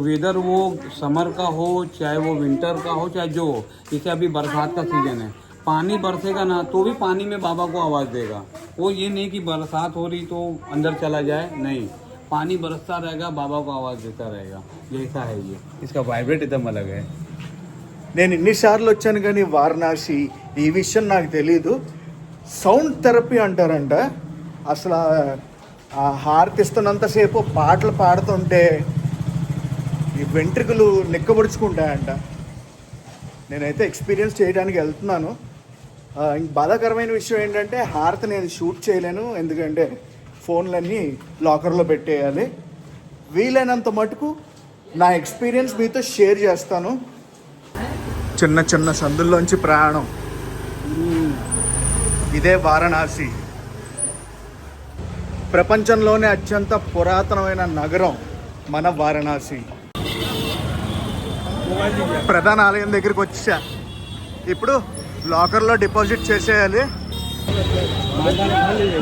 वेदर वो समर का हो, चाहे वो विंटर का हो, चाहे जो हो। जैसे अभी बरसात का सीजन है, पानी बरसेगा ना तो भी पानी में बाबा को आवाज़ देगा। वो ये नहीं कि बरसात हो रही तो अंदर चला जाए, नहीं, पानी बरसता रहेगा, बाबा को आवाज़ देता रहेगा। जैसा है ये, इसका वाइब्रेट एकदम अलग है। నేను ఇన్నిసార్లు వచ్చాను కానీ వారణాసి, ఈ విషయం నాకు తెలీదు. సౌండ్ థెరపీ అంటారంట. అసలు ఆ హారతిస్తున్నంతసేపు పాటలు పాడుతుంటే ఈ వెంట్రుకలు నిక్కబడుచుకుంటాయంట. నేనైతే ఎక్స్పీరియన్స్ చేయడానికి వెళ్తున్నాను. ఇంక బాధాకరమైన విషయం ఏంటంటే హారతి నేను షూట్ చేయలేను, ఎందుకంటే ఫోన్లన్నీ లాకర్లో పెట్టేయాలి. వీలైనంత మటుకు నా ఎక్స్పీరియన్స్ మీతో షేర్ చేస్తాను. చిన్న చిన్న సందుల్లోంచి ప్రయాణం. ఇదే వారణాసి, ప్రపంచంలోనే అత్యంత పురాతనమైన నగరం మన వారణాసి. ప్రధాన ఆలయం దగ్గరికి వచ్చా. ఇప్పుడు లాకర్లో డిపాజిట్ చేసేయాలి.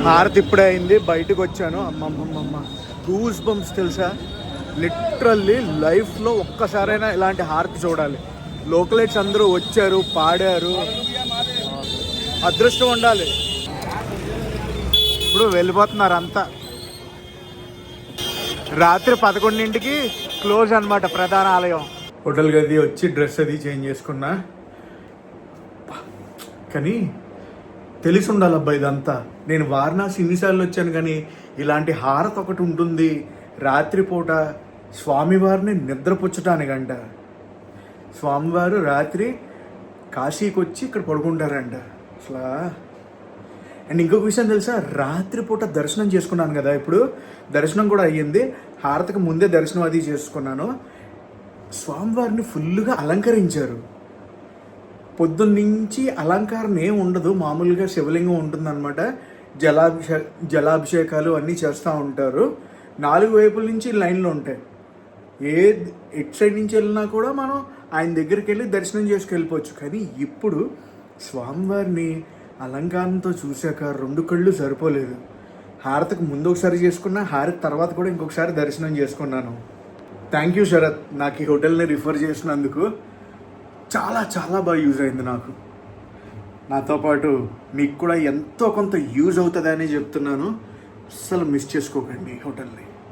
హారతి ఇప్పుడే అయింది, బయటకు వచ్చాను. అమ్మమ్మమ్మ, గూస్ బంప్స్ తెలుసా? లిటరల్లీ లైఫ్లో ఒక్కసారైనా ఇలాంటి హారతి చూడాలి. లోకలైట్స్ అందరూ వచ్చారు, పాడారు, అదృష్టం ఉండాలి. ఇప్పుడు వెళ్ళిపోతున్నారు అంతా. రాత్రి 11ంటికి క్లోజ్ అనమాట ప్రధాన ఆలయం. హోటల్ గది వచ్చి డ్రెస్ అది చేంజ్ చేసుకున్నా. కానీ తెలిసి ఉండాలి అబ్బా ఇదంతా. నేను వారణాసి ఇన్నిసార్లు వచ్చాను కానీ ఇలాంటి హారతి ఒకటి ఉంటుంది రాత్రిపూట స్వామివారిని నిద్రపుచ్చటానికంట. స్వామివారు రాత్రి కాశీకి వచ్చి ఇక్కడ పడుకుంటారంట అసలు. అండ్ ఇంకొక విషయం తెలుసా, రాత్రిపూట దర్శనం చేసుకున్నాను కదా, ఇప్పుడు దర్శనం కూడా అయ్యింది. హారతికి ముందే దర్శనం అది చేసుకున్నాను. స్వామివారిని ఫుల్గా అలంకరించారు. పొద్దున్నుంచి అలంకారం ఏం ఉండదు, మామూలుగా శివలింగం ఉంటుందన్నమాట. జలాభిషేకాలు అన్నీ చేస్తూ ఉంటారు. 4 వైపుల నుంచి లైన్లు ఉంటాయి. ఎటు సైడ్ నుంచి వెళ్ళినా కూడా మనం ఆయన దగ్గరికి వెళ్ళి దర్శనం చేసుకెళ్ళిపోవచ్చు. కానీ ఇప్పుడు స్వామివారిని అలంకారంతో చూశాక 2 కళ్ళు సరిపోలేదు. హారతికి ముందు ఒకసారి చేసుకున్నా, హారతి తర్వాత కూడా ఇంకొకసారి దర్శనం చేసుకున్నాను. థ్యాంక్ యూ శరత్, నాకు ఈ హోటల్ని రిఫర్ చేసినందుకు. చాలా చాలా బాగా యూజ్ అయింది నాకు. నాతో పాటు మీకు కూడా ఎంతో కొంత యూజ్ అవుతుందని చెప్తున్నాను. అస్సలు మిస్ చేసుకోకండి ఈ హోటల్ని.